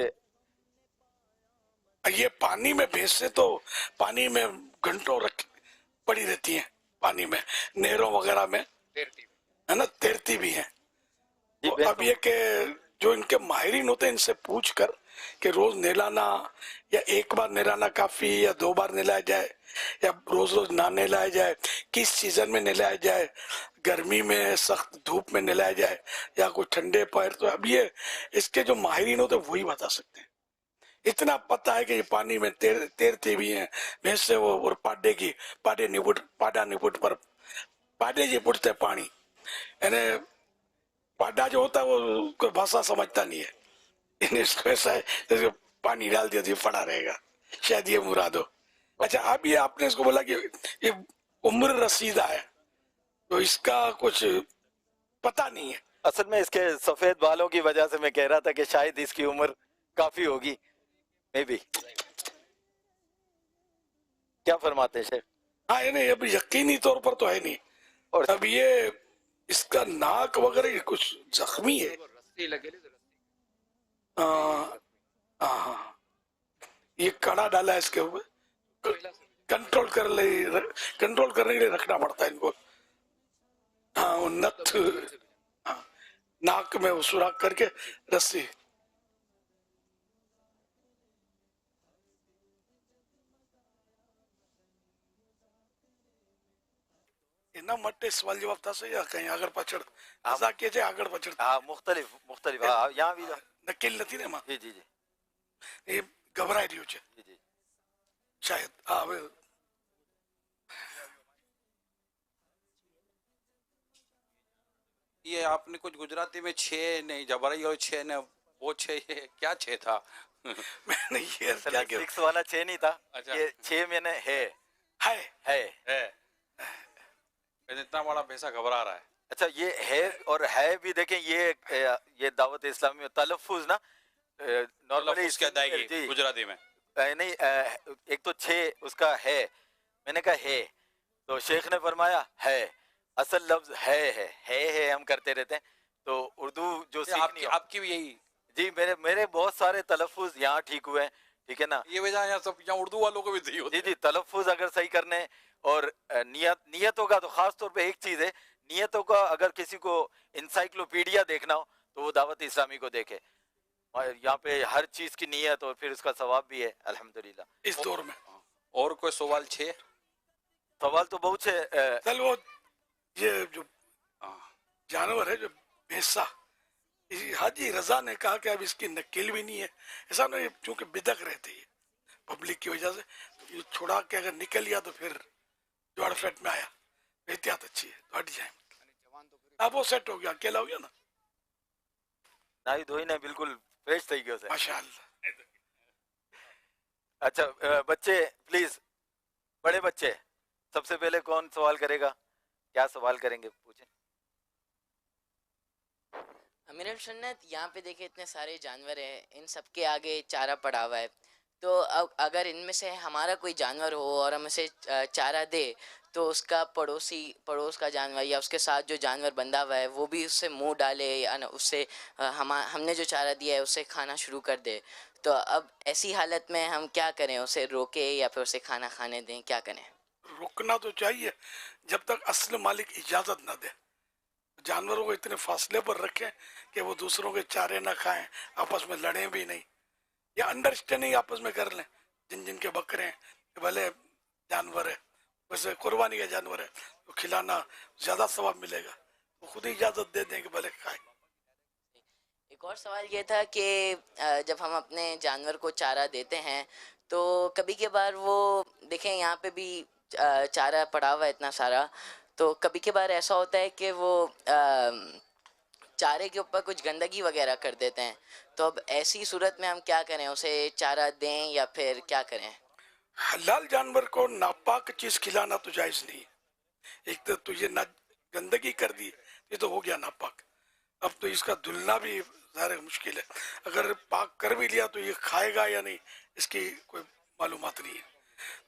یہ پانی میں بھینسیں تو پانی میں گھنٹوں پڑی رہتی ہیں، پانی میں، نہروں وغیرہ میں ہے نا، تیرتی بھی ہیں۔ اب یہ کہ جو ان کے ماہرین ہوتے ہیں ان سے پوچھ کر کہ روز نہلانا یا ایک بار نہلانا کافی یا 2 بار نہلایا جائے یا روز روز نہ نہلایا جائے، کس سیزن میں نہلایا جائے، گرمی میں سخت دھوپ میں نہلایا جائے یا کوئی ٹھنڈے پیر، تو اب یہ اس کے جو ماہرین ہوتے ہیں وہی بتا سکتے ہیں۔ اتنا پتہ ہے کہ یہ پانی میں تیرتے بھی ہیں بھینسیں، وہ اور پاڈے نپٹ پر پاڈے جی پٹتے پانی، یعنی پاڈا جو ہوتا ہے وہ کوئی بھاشا سمجھتا نہیں ہے، اس کو ایسا ہے جیسے پانی ڈال دیا تو یہ پڑا رہے گا، شاید یہ مراد ہو۔ اچھا اب یہ آپ نے اس کو بولا کہ یہ عمر رسیدہ ہے تو اس کا کچھ پتہ نہیں ہے۔
اصل میں اس کے سفید بالوں کی وجہ سے میں کہہ رہا تھا کہ شاید اس کی عمر کافی ہوگی، میں بھی۔ کیا فرماتے ہیں شیخ؟
ہاں یعنی اب یقینی طور پر تو ہے نہیں، اور اب یہ اس کا ناک وغیرہ کچھ زخمی ہے، یہ کڑا ڈالا ہے اس کے اوپر، کنٹرول کرنے کے لیے رکھنا پڑتا ہے ان کو۔ ہاں وہ نت ناک میں وہ سوراخ کر کے رسی۔ نہ مٹے سوال جواب تھا سے یا کہیں آگر پچھڑ ازا کیے جائے آگر پچھڑ؟
ہاں مختلف ہاں یہاں بھی
نکل نتی نے ماں
جی جی جی
یہ گھبرائی رہی ہو
جی جی
شاید
یہ آپ نے کچھ گجراتی میں 6 نہیں جبرائی اور 6 نے وہ 6 یہ کیا 6 تھا؟
میں نے یہ کیا کہ
6 والا 6 نہیں تھا، یہ 6 میں نے ہے
اتنا بڑا پیسہ گھبرا رہا ہے۔
اچھا یہ ہے اور ہے بھی، دیکھیں یہ دعوت اسلامی میں تلفظ نا نارملی
اس کی ادائیگی گجراتی میں
نہیں، ایک تو 6 اس کا ہے، میں نے کہا ہے تو شیخ نے فرمایا ہے، اصل لفظ ہے ہم کرتے رہتے ہیں، تو اردو جو سیکھنی
آپ کی بھی یہی؟
جی میرے بہت سارے تلفظ یہاں ٹھیک ہوئے ہیں، ٹھیک ہے نا،
یہ وجہ یہاں سب یہاں اردو والوں کو بھی صحیح ہوتا ہے۔
جی تلفظ اگر صحیح کرنے اور نیتوں کا تو خاص طور پہ ایک چیز ہے، نیتوں کا اگر کسی کو انسائکلوپیڈیا دیکھنا ہو تو وہ دعوت اسلامی کو دیکھے، اور یہاں پہ ہر چیز کی نیت اور پھر اس کا ثواب بھی ہے الحمدللہ
اس دور میں۔
اور کوئی سوال 6
سوال تو بہت ہے۔
چل وہ یہ جو جانور ہے جو بھینسا، حاجی رضا نے کہا کہ اب اس کی نکیل بھی نہیں ہے، ایسا نہیں چونکہ بدک رہتے ہیں پبلک کی وجہ سے، یہ چھڑا کے اگر نکل لیا تو پھر جوڑ فیٹ میں آیا، احتیاط اچھی ہے تو ہٹ جائیں۔ اب وہ سیٹ ہو گیا، اکیلا ہو گیا نا،
نائی دھوئی نے بالکل فریش تھی گیا سے
ماشاءاللہ۔
اچھا بچے پلیز، بڑے بچے سب سے پہلے کون سوال کرے گا؟ کیا سوال کریں گے پوچھیں۔
امیر السنت یہاں پہ دیکھیں اتنے سارے جانور ہیں، ان سب کے آگے چارہ پڑا ہوا ہے، تو اگر ان میں سے ہمارا کوئی جانور ہو اور ہم اسے چارہ دے تو اس کا پڑوس کا جانور یا اس کے ساتھ جو جانور بندھا ہوا ہے وہ بھی اس سے منہ ڈالے یا اس سے ہم نے جو چارہ دیا ہے اسے کھانا شروع کر دے، تو اب ایسی حالت میں ہم کیا کریں؟ اسے روکے یا پھر اسے کھانا کھانے دیں؟ کیا کریں؟
رکنا تو چاہیے جب تک اصل مالک اجازت نہ دے، جانوروں کو اتنے فاصلے پر رکھیں کہ وہ دوسروں کے چارے نہ کھائیں، آپس میں لڑیں بھی نہیں، یا انڈرسٹینڈنگ آپس میں کر لیں، جن کے بکرے ہیں بھلے جانور ہے، ویسے قربانی کا جانور ہے تو کھلانا زیادہ ثواب ملے گا، وہ خود ہی اجازت دے دیں کہ بھلے کھائیں۔
ایک اور سوال یہ تھا کہ جب ہم اپنے جانور کو چارہ دیتے ہیں تو کبھی کبھار وہ دیکھیں یہاں پہ بھی چارہ پڑا ہوا ہے اتنا سارا، تو کبھی کبھار ایسا ہوتا ہے کہ وہ چارے کے اوپر کچھ گندگی وغیرہ کر دیتے ہیں، تو اب ایسی صورت میں ہم کیا کریں؟ اسے چارہ دیں یا پھر کیا کریں؟
حلال جانور کو ناپاک چیز کھلانا تو جائز نہیں، ایک تو یہ گندگی کر دی، یہ تو ہو گیا ناپاک، اب تو اس کا دھلنا بھی ظاہر مشکل ہے، اگر پاک کر بھی لیا تو یہ کھائے گا یا نہیں اس کی کوئی معلومات نہیں ہے،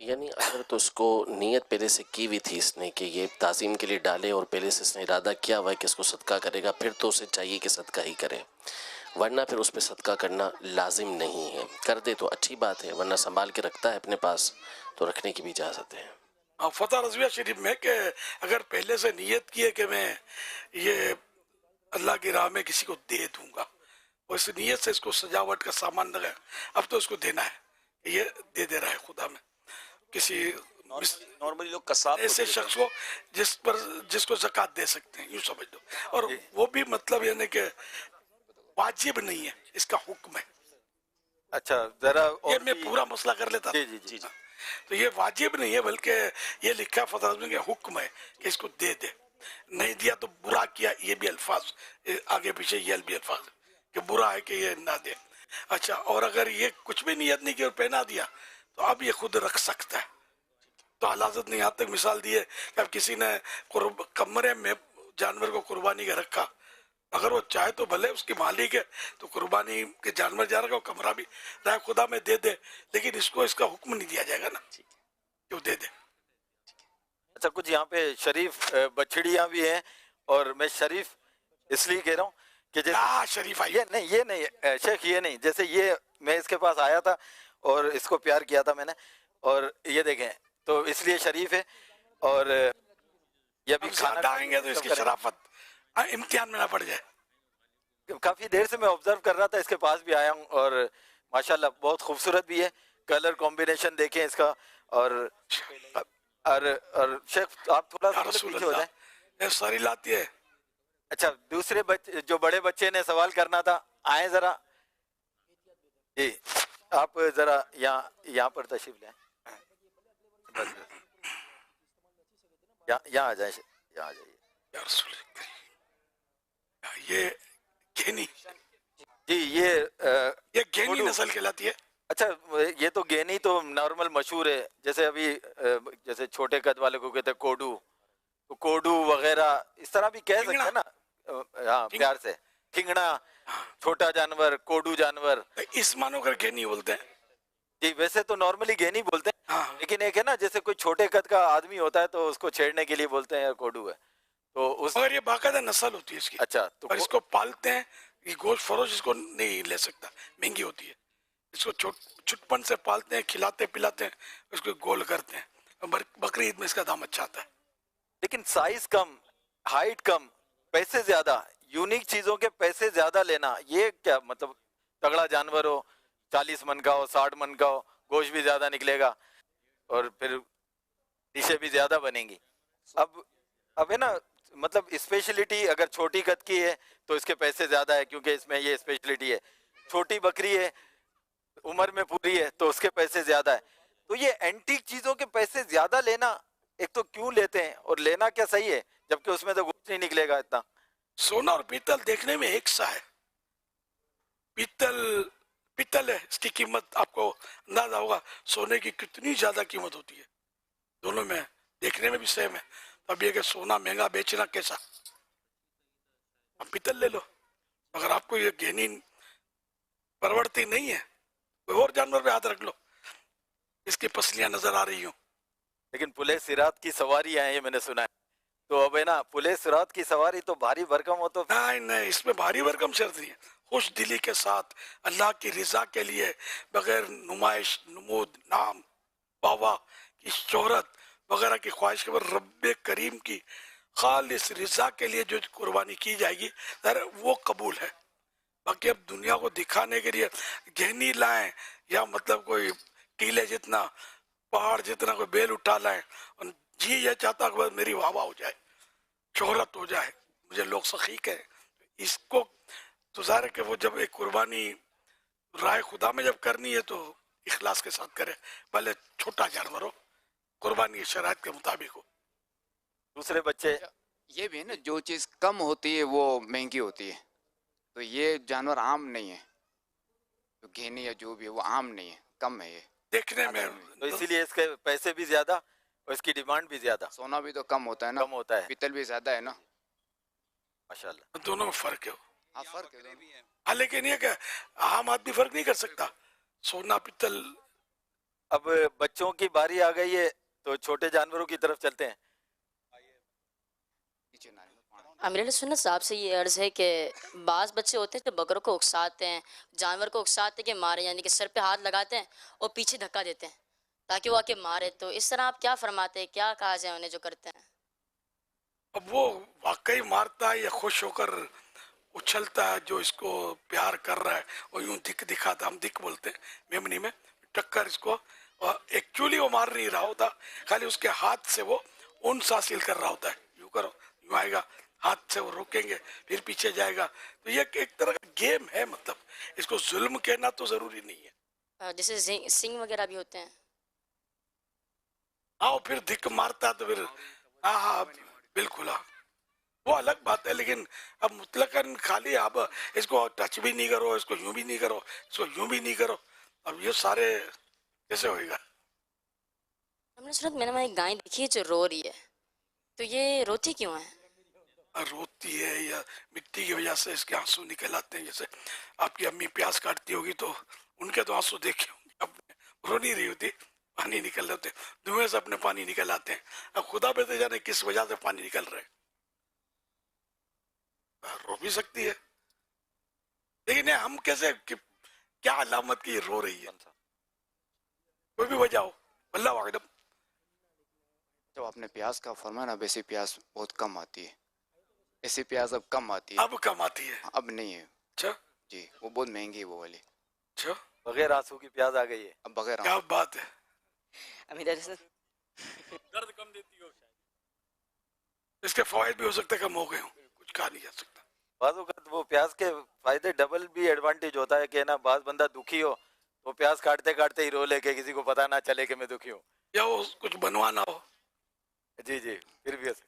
یعنی اگر تو اس کو نیت پہلے سے کی ہوئی تھی اس نے کہ یہ تعظیم کے لیے ڈالے اور پہلے سے اس نے ارادہ کیا ہوا ہے کہ اس کو صدقہ کرے گا، پھر تو اسے چاہیے کہ صدقہ ہی کرے، ورنہ پھر اس پہ صدقہ کرنا لازم نہیں ہے. کر دے تو اچھی بات ہے، ورنہ سنبھال کے رکھتا ہے اپنے پاس تو رکھنے کی بھی اجازت ہے.
فتح رضویہ شریف میں کہ اگر پہلے سے نیت کی ہے کہ میں یہ اللہ کی راہ میں کسی کو دے دوں گا، اور اس نیت سے اس کو سجاوٹ کا سامان لگایا، اب تو اس کو دینا ہے، یہ دے رہا ہے خدا میں کسی
نارملی لوگ قصاب
ایسے شخص کو جس کو زکوٰۃ دے سکتے ہیں، یوں سمجھ لو. اور وہ بھی مطلب یعنی کہ واجب نہیں ہے، اس کا حکم ہے.
اچھا ذرا
یہ میں پورا مسئلہ کر لیتا.
جی
تو یہ واجب نہیں ہے، بلکہ یہ لکھا ہے فتح رضویہ کہ حکم ہے کہ اس کو دے دے. نہیں دیا تو برا کیا، یہ بھی الفاظ آگے پیچھے یہ بھی الفاظ کہ برا ہے کہ یہ نہ دے. اچھا، اور اگر یہ کچھ بھی نیت نہیں کی اور پہنا دیا تو اب یہ خود رکھ سکتا ہے. تو حضرت نے یہاں تک مثال دی ہے کہ اب کسی نے کمرے میں جانور کو قربانی کا رکھا، اگر وہ چاہے تو بھلے اس کی مالک ہے تو قربانی کے جانور جا رہا وہ کمرہ بھی رائے خدا میں دے دے، لیکن اس کو اس کا حکم نہیں دیا جائے گا نا کہ وہ دے دے.
اچھا، کچھ یہاں پہ شریف بچڑیاں بھی ہیں، اور میں شریف اس لیے کہہ رہا ہوں کہ
شریف
یہ نہیں شیخ، یہ نہیں، جیسے یہ میں اس کے پاس آیا تھا اور اس کو پیار کیا تھا میں نے، اور یہ دیکھیں تو اس لیے شریف ہے. اور یہ بھی
زیادہ آئیں گے تو اس کی شرافت امتحان میں نہ پڑ جائے.
کافی دیر سے میں آبزرو کر رہا تھا، اس کے پاس بھی آیا ہوں، اور ماشاءاللہ بہت خوبصورت بھی ہے. کلر کمبینیشن دیکھیں اس کا. اور شیخ آپ تھوڑا سا پیچھے ہو جائیں.
ساری لاتی ہے.
اچھا، دوسرے جو بڑے بچے نے سوال کرنا تھا، آئیں ذرا. جی آپ ذرا یہاں پر تشریف لیں. یہاں آ جائیں، یہاں آ جائیے.
یہ گھینی،
جی یہ
گھینی نسل کہلاتی ہے.
اچھا، یہ تو گینی تو نارمل مشہور ہے، جیسے ابھی جیسے چھوٹے قد والے کو کہتے ہیں کوڈو وغیرہ، اس طرح بھی کہہ سکتے ہیں نا. ہاں، پیار سے کھنگڑا، چھوٹا جانور، کوڈو جانور،
اس مانو کر گھینی بولتے ہیں.
جی ویسے تو نارملی گینی بولتے ہیں، لیکن ایک ہے نا جیسے کوئی چھوٹے قد کا آدمی ہوتا ہے تو اس کو چھیڑنے کے لیے بولتے ہیں کوڈو ہے. تو
مگر یہ باقاعدہ نسل ہوتی ہے اس کی.
اچھا، تو
اس کو پالتے ہیں. یہ گوشت فروش اس کو نہیں لے سکتا، مہنگی ہوتی ہے. اس کو چھٹپن سے پالتے ہیں، کھلاتے پلاتے ہیں، اس کو گول کرتے ہیں. بقر عید میں اس کا دام اچھا آتا ہے.
لیکن سائز کم، ہائٹ کم، پیسے زیادہ، یونیک چیزوں کے پیسے زیادہ لینا، یہ کیا مطلب؟ تگڑا جانور ہو، 40 من کا ہو، 60 من کا ہو، گوشت بھی زیادہ نکلے گا اور پھر ڈشیں بھی زیادہ بنیں گی. اب ہے نا مطلب اسپیشلٹی اگر چھوٹی قد کی ہے تو اس کے پیسے زیادہ ہے، کیونکہ اس میں یہ اسپیشلٹی ہے. چھوٹی بکری ہے، عمر میں پوری ہے تو اس کے پیسے زیادہ ہے. تو یہ اینٹیک چیزوں کے پیسے زیادہ لینا ایک تو کیوں لیتے ہیں، اور لینا کیا صحیح ہے جبکہ اس میں تو گوشت نہیں نکلے گا اتنا؟
سونا اور پیتل دیکھنے میں ایک سا ہے. پیتل ہے، اس کی قیمت آپ کو اندازہ ہوگا سونے کی کتنی زیادہ قیمت ہوتی ہے. دونوں میں دیکھنے میں بھی سیم ہے. اب یہ کہ سونا مہنگا بیچنا کیسا؟ اب پیتل لے لو. اگر آپ کو یہ گہنی پرورتی نہیں ہے، کوئی اور جانور پہ ہاتھ رکھ لو، اس کی پسلیاں نظر آ رہی ہوں.
لیکن پلے صراط کی سواری آئے ہیں، میں نے سنا ہے. تو اب ہے نا پلے صراط کی سواری تو بھاری بھرکم ہو تو
نہیں، اس میں بھاری بھرکم شرط نہیں ہے. خوش دلی کے ساتھ اللہ کی رضا کے لیے، بغیر نمائش، نمود، نام، واہ کی شہرت وغیرہ کی خواہش کے بعد رب کریم کی خالص رضا کے لیے جو قربانی کی جائے گی وہ قبول ہے. باقی اب دنیا کو دکھانے کے لیے گہنی لائیں یا مطلب کوئی ٹیلے جتنا، پہاڑ جتنا کوئی بیل اٹھا لائیں، جی یہ چاہتا کہ میری واہ ہو جائے، شہرت ہو جائے، مجھے لوگ سخی کہیں، اس کو تو ظاہر ہے کہ وہ جب ایک قربانی رائے خدا میں جب کرنی ہے تو اخلاص کے ساتھ کرے، بھلے چھوٹا جانور ہو، قربانی شرائط کے مطابق ہو.
دوسرے بچے
یہ بھی ہے نا، جو چیز کم ہوتی ہے وہ مہنگی ہوتی ہے. تو یہ جانور عام نہیں ہے، جو گھینی یا جو بھی ہے وہ عام نہیں ہے، کم ہے یہ
دیکھنے میں.
تو اسی لیے اس کے پیسے بھی زیادہ اور اس کی ڈیمانڈ بھی زیادہ.
سونا بھی تو کم ہوتا ہے نا،
کم ہوتا ہے،
پیتل بھی زیادہ ہے نا.
ماشاءاللہ
دونوں میں فرق ہے.
ہاں فرق ہے.
ہاں لیکن یہ کہ عام آدمی فرق نہیں کر سکتا. سونا پیتل
اب بچوں کی باری آ گئی ہے تو چھوٹے جانوروں کی طرف چلتے ہیں.
امیر علیہ سنت صاحب سے یہ عرض ہے کہ بعض بچے ہوتے ہیں جو بکروں کو اکساتے ہیں، جانور کو اکساتے کہ مارے، یعنی کہ سر پہ ہاتھ لگاتے ہیں اور پیچھے دھکا دیتے ہیں تاکہ وہ آ کے مارے. تو اس طرح آپ کیا فرماتے ہیں، کیا کہا جائے انہیں جو کرتے ہیں؟
اب وہ واقعی مارتا ہے یا خوش ہو کر اچھلتا ہے، جو اس کو پیار کر رہا ہے وہ یوں دکھاتا، ہم دکھ بولتے ہیں میمنی میں، ٹکر اس کو، اور ایکچولی وہ مار نہیں رہا ہوتا، خالی اس کے ہاتھ سے وہ انس حاصل کر رہا ہوتا ہے. یوں کرو، یوں آئے گا، ہاتھ سے وہ روکیں گے، پھر پیچھے جائے گا. تو یہ ایک طرح کا گیم ہے، مطلب اس کو ظلم کہنا تو ضروری نہیں ہے.
جیسے سنگ وغیرہ بھی ہوتے ہیں.
ہاں پھر دھک مارتا تو پھر ہاں بالکل، ہاں وہ الگ بات ہے. لیکن اب مطلقاً خالی آپ اس کو ٹچ بھی نہیں کرو، اس کو یوں بھی نہیں کرو، اس کو یوں بھی نہیں کرو، اب یہ سارے کیسے ہوئے گا؟
ہم نے سنت میں نے ایک گائے دیکھی ہے جو رو رہی ہے، تو یہ روتی کیوں ہے؟
روتی ہے یا مٹی کی وجہ سے اس کے آنسو نکل آتے ہیں. جیسے آپ کی امی پیاز کاٹتی ہوگی تو ان کے تو آنسو دیکھے ہوں گے، اب رو نہیں رہی ہوتی، پانی نکل رہے ہوتے، دھوئیں سے اپنے پانی نکل آتے ہیں. اب خدا پہ تو جانے کس وجہ سے پانی نکل رہے، رو بھی سکتی ہے. لیکن ہم کیسے، کیا علامت کی رو رہی ہے، کوئی بھی وجہ ہو، اللہ اعلم.
جب آپ نے پیاز کا فرمایا نا، ویسے پیاز بہت کم آتی ہے، ایسی پیاز اب کم آتی ہے.
اب کم آتی ہے؟
اب نہیں ہے.
اچھا
جی، وہ بہت مہنگی ہے وہ والی.
اچھا،
بغیر آنسو کی پیاز آ گئی ہے
اب، بغیر
کیا بات ہے.
امیر علیہ
درد کم دیتی ہو، اس کے فوائد بھی ہو سکتے کم ہو گئے ہوں، کچھ کہا نہیں جا سکتا.
بعض اوقات وہ پیاز کے فائدے ڈبل بھی ایڈوانٹیج ہوتا ہے کہ نا، بعض بندہ دکھی ہو تو پیاز کاٹتے کاٹتے ہی رو لے کے کسی کو پتہ نہ چلے کہ میں دکھی ہوں،
یا وہ کچھ بنوانا ہو.
جی جی، پھر بھی ایسے.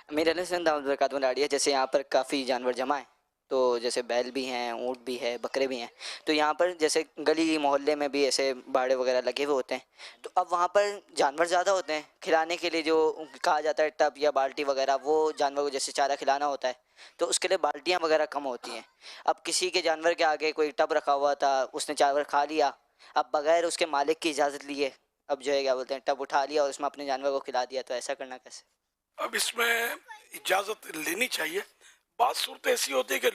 امیر علیہ السلام دعوت برکاتہ لاڑی ہے. جیسے یہاں پر کافی جانور جمع ہیں، تو جیسے بیل بھی ہیں، اونٹ بھی ہے، بکرے بھی ہیں. تو یہاں پر جیسے گلی محلے میں بھی ایسے باڑے وغیرہ لگے ہوئے ہوتے ہیں، تو اب وہاں پر جانور زیادہ ہوتے ہیں. کھلانے کے لیے جو کہا جاتا ہے ٹب یا بالٹی وغیرہ، وہ جانور کو جیسے چارہ کھلانا ہوتا ہے تو اس کے لیے بالٹیاں وغیرہ کم ہوتی ہیں. اب کسی کے جانور کے آگے کوئی ٹب رکھا ہوا تھا، اس نے چاول کھا لیا، اب بغیر اس کے مالک کی اجازت لیے اب جو ہے کیا بولتے ہیں ٹب اٹھا لیا اور اس میں اپنے جانور کو کھلا دیا، تو ایسا کرنا کیسے؟
اب اس میں اجازت لینی چاہیے. بعض صورت ایسی ہوتی ہے کہ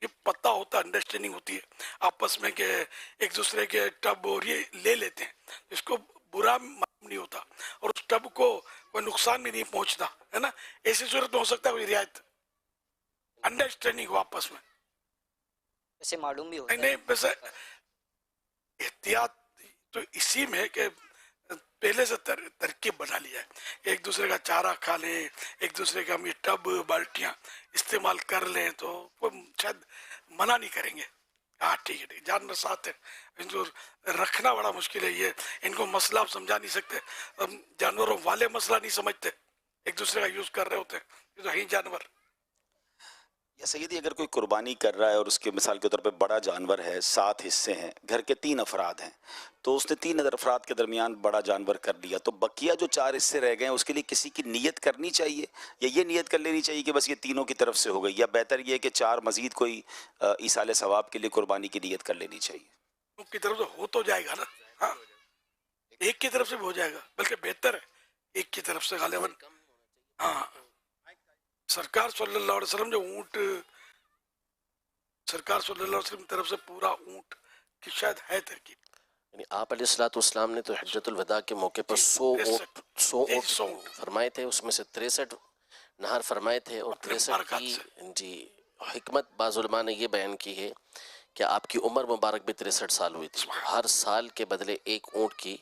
یہ پتہ ہوتا، انڈرسٹینڈنگ ہوتی ہے آپس میں کہ ایک دوسرے کے ٹب اور یہ لے لیتے ہیں، اس کو برا معلوم نہیں ہوتا اور اس ٹب کو کوئی نقصان بھی نہیں پہنچتا ہے نا. ایسی صورت میں ہو سکتا ہے کوئی رعایت، انڈرسٹینڈنگ ہو آپس میں.
ویسے معلوم بھی ہوتا ہے.
نہیں، ویسے احتیاط تو اسی میں کہ پہلے سے ترکیب بنا لیا ہے، ایک دوسرے کا چارہ کھا لیں، ایک دوسرے کا ہم یہ ٹب بالٹیاں استعمال کر لیں تو کوئی شاید منع نہیں کریں گے. ہاں ٹھیک ہے، جانور ساتھ ہے، ان کو رکھنا بڑا مشکل ہے. یہ ان کو مسئلہ آپ سمجھا نہیں سکتے، جانوروں والے مسئلہ نہیں سمجھتے، ایک دوسرے کا یوز کر رہے ہوتے ہیں، یہ تو ہیں جانور.
یا سیدی اگر کوئی قربانی کر رہا ہے اور اس کے مثال کے طور پہ بڑا جانور ہے، 7 حصے ہیں، گھر کے 3 افراد ہیں، تو اس نے 3 افراد کے درمیان بڑا جانور کر لیا، تو بقیہ جو 4 حصے رہ گئے ہیں اس کے لیے کسی کی نیت کرنی چاہیے، یا یہ نیت کر لینی چاہیے کہ بس یہ تینوں کی طرف سے ہو گئی، یا بہتر یہ کہ 4 مزید کوئی ایصال ثواب کے لیے قربانی کی نیت کر لینی چاہیے؟
ان کی طرف سے ہو تو جائے گا نا، ہاں ایک کی طرف سے بھی ہو جائے گا، بلکہ بہتر ہے ایک کی طرف سے غالباً. ہاں سرکار صلی اللہ علیہ وسلم جو اونٹ، سرکار صلی اللہ علیہ وسلم کی طرف سے پورا اونٹ کی شاید ہے ترکیب.
یعنی آپ علیہ السلام نے تو حجۃ الوداع کے موقع پر 100 اونٹ فرمائے تھے، اس میں سے 63 نہر فرمائے تھے، اور 63 کی جی حکمت بعض علماء نے یہ بیان کی ہے کہ آپ کی عمر مبارک بھی 63 سال ہوئی تھی. ہر سال کے بدلے ایک اونٹ کی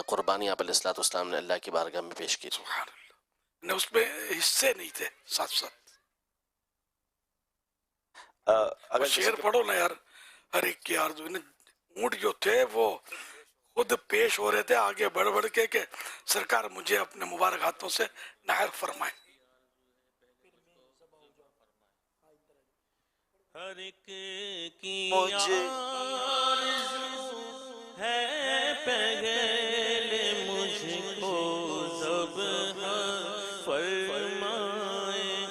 قربانی آپ علیہ السلام نے اللہ کی بارگاہ میں پیش کی.
سبحان اللہ، اس میں حصے نہیں تھے ساتھ ساتھ. اگر شعر پڑھو نا یار، ہر ایک کی آرزو. اونٹ جو تھے وہ خود پیش ہو رہے تھے آگے بڑھ بڑھ کے کہ سرکار مجھے اپنے مبارک ہاتھوں سے نہر فرمائے.
ہر ایک کی آرزو ہے پہلے مجھ کو ذبح فرمائے،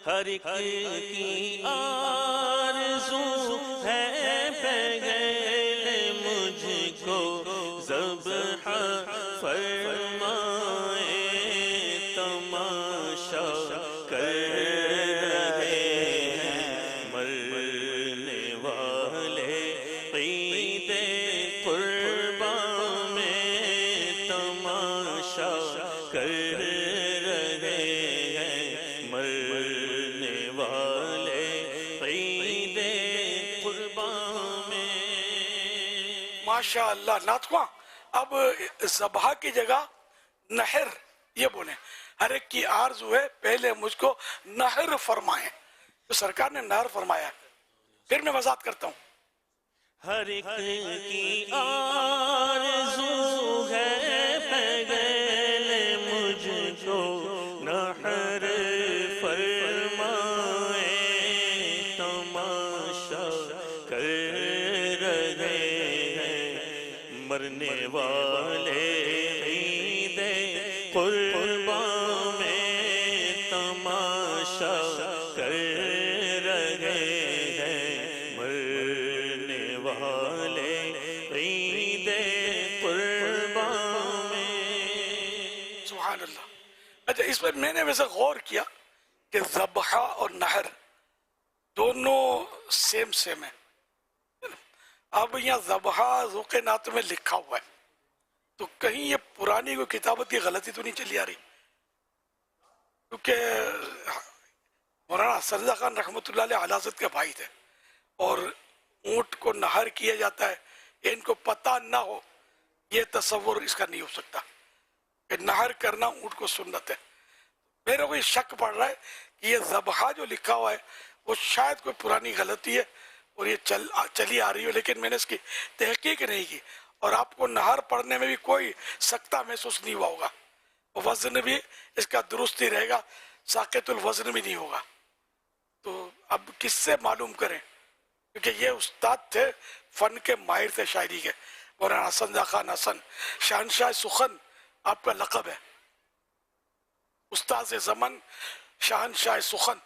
ہر ایک کی آرزو ہے پہلے مجھ کو ذبح فرمائے تماشا کر رہے ہیں مرنے والے عید قربان میں تماشا کر رہے ہیں مرنے والے عید قربان میں.
ماشاء اللہ. ناطقہ اب ذبح کی جگہ نحر یہ بولیں. ہر ایک کی آرزو ہے پہلے مجھ کو نحر فرمائیں. تو سرکار نے نحر فرمایا. پھر میں وضاحت کرتا ہوں.
ہر ایک کی آرزو ہے پہلے مجھ کو نحر فرمائے تماشا کر رہے ہیں مرنے والے عید قربان میں تماشا کر رہے ہیں مرنے والے عید قربان میں.
سبحان اللہ. اچھا اس پر میں نے ویسے غور کیا کہ ذبح اور نحر دونوں سیم ہے. اب یہاں ذبح ذوق نعت میں لکھا ہوا ہے تو کہیں یہ پرانی کوئی کتابت کی غلطی تو نہیں چلی آ رہی؟ کیونکہ مولانا سرزا خان رحمۃ اللہ علیہ حضرت کے بھائی تھے اور اونٹ کو نہر کیا جاتا ہے ان کو پتہ نہ ہو یہ تصور اس کا نہیں ہو سکتا کہ نہر کرنا اونٹ کو سنت ہے. میرے کو یہ شک پڑ رہا ہے کہ یہ ذبح جو لکھا ہوا ہے وہ شاید کوئی پرانی غلطی ہے اور یہ چلی آ رہی ہو لیکن میں نے اس کی تحقیق نہیں کی اور آپ کو نہر پڑھنے میں بھی کوئی سکتہ محسوس نہیں ہوا ہوگا. وزن بھی اس کا درست ہی رہے گا ساقط الوزن بھی نہیں ہوگا. تو اب کس سے معلوم کریں کیونکہ یہ استاد تھے فن کے ماہر تھے شاعری کے. مولانا حسن خان حسن شہنشاہ سخن آپ کا لقب ہے استاد زمن شہنشاہ سخن.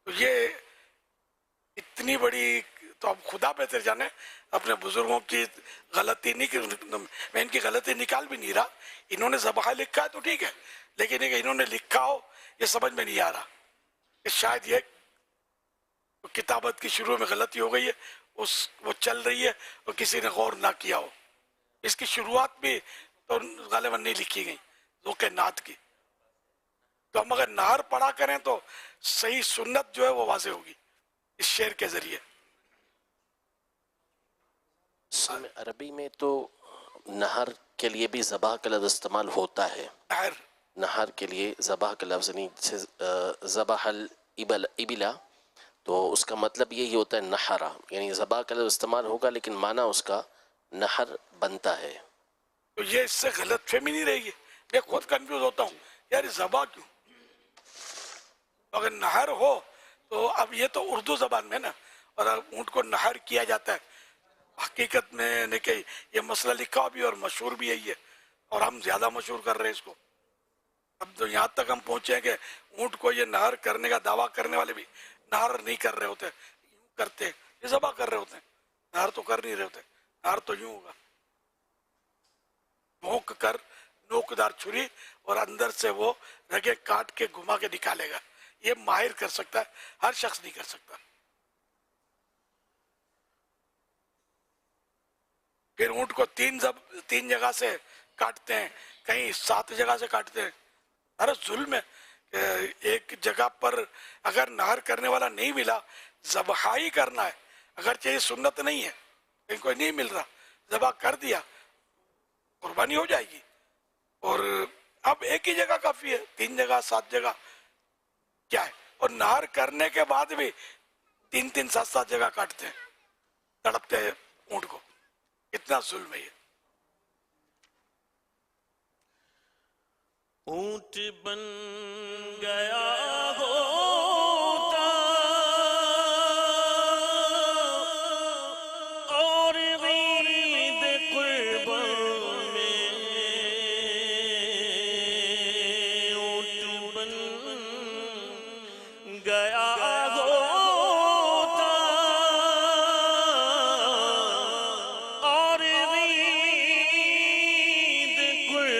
تو یہ اتنی بڑی تو اب خدا بہتر جانے اپنے بزرگوں کی غلطی نہیں میں ان کی غلطی نکال بھی نہیں رہا. انہوں نے ذبح لکھا ہے تو ٹھیک ہے لیکن انہوں نے لکھا ہو یہ سمجھ میں نہیں آ رہا کہ شاید یہ کتابت کی شروع میں غلطی ہو گئی ہے وہ چل رہی ہے اور کسی نے غور نہ کیا ہو. اس کی شروعات بھی تو غالباً نہیں لکھی گئی ذوق نعت کی. تو ہم اگر نہر پڑھا کریں تو صحیح سنت جو ہے وہ واضح ہوگی اس شعر کے ذریعے.
عربی میں تو نہر کے لیے بھی ذبح کا لفظ استعمال ہوتا ہے. نہر کے لیے ذبح کا لفظ نہیں جیسے ذبح الابلا تو اس کا مطلب یہی ہوتا ہے نحرہ یعنی ذبح کا لفظ استعمال ہوگا لیکن معنی اس کا نہر بنتا ہے.
تو یہ اس سے غلط فہمی نہیں رہے گی. میں خود کنفیوز ہوتا ہوں یار ذبح کیوں اگر نہر ہو تو اب یہ تو اردو زبان میں نا اور اونٹ کو نہر کیا جاتا ہے. حقیقت میں نے کہ یہ مسئلہ لکھا بھی اور مشہور بھی یہی ہے اور ہم زیادہ مشہور کر رہے ہیں اس کو. اب تو یہاں تک ہم پہنچے ہیں کہ اونٹ کو یہ نہر کرنے کا دعویٰ کرنے والے بھی نہر نہیں کر رہے ہوتے کرتے یہ ذبح کر رہے ہوتے ہیں. نہر تو کر نہیں رہے ہوتے. نہر تو یوں ہوگا بھونک کر نوکدار چھری اور اندر سے وہ رگے کاٹ کے گھما کے نکالے گا. یہ ماہر کر سکتا ہے ہر شخص نہیں کر سکتا. پھر اونٹ کو تین جگہ سے کاٹتے ہیں کہیں 7 جگہ سے کاٹتے ہیں. ارے ظلم ہے ایک جگہ پر اگر نہر کرنے والا نہیں ملا ذبح ہی کرنا ہے اگرچہ یہ سنت نہیں ہے کہیں کوئی نہیں مل رہا ذبح کر دیا قربانی ہو جائے گی. اور اب ایک ہی جگہ کافی ہے 3 جگہ 7 جگہ کیا ہے. اور نہر کرنے کے بعد بھی 3 7 جگہ کاٹتے ہیں تڑپتے ہیں اونٹ کو. اتنا ظلم ہے یہ.
اونٹ بن گیا ہوتا اور عید قربان میں اونٹ بن گیا ہوتا اور عید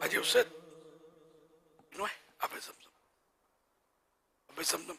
Haji Hussein, you know, Abhay Zamzam. Abhay Zamzam.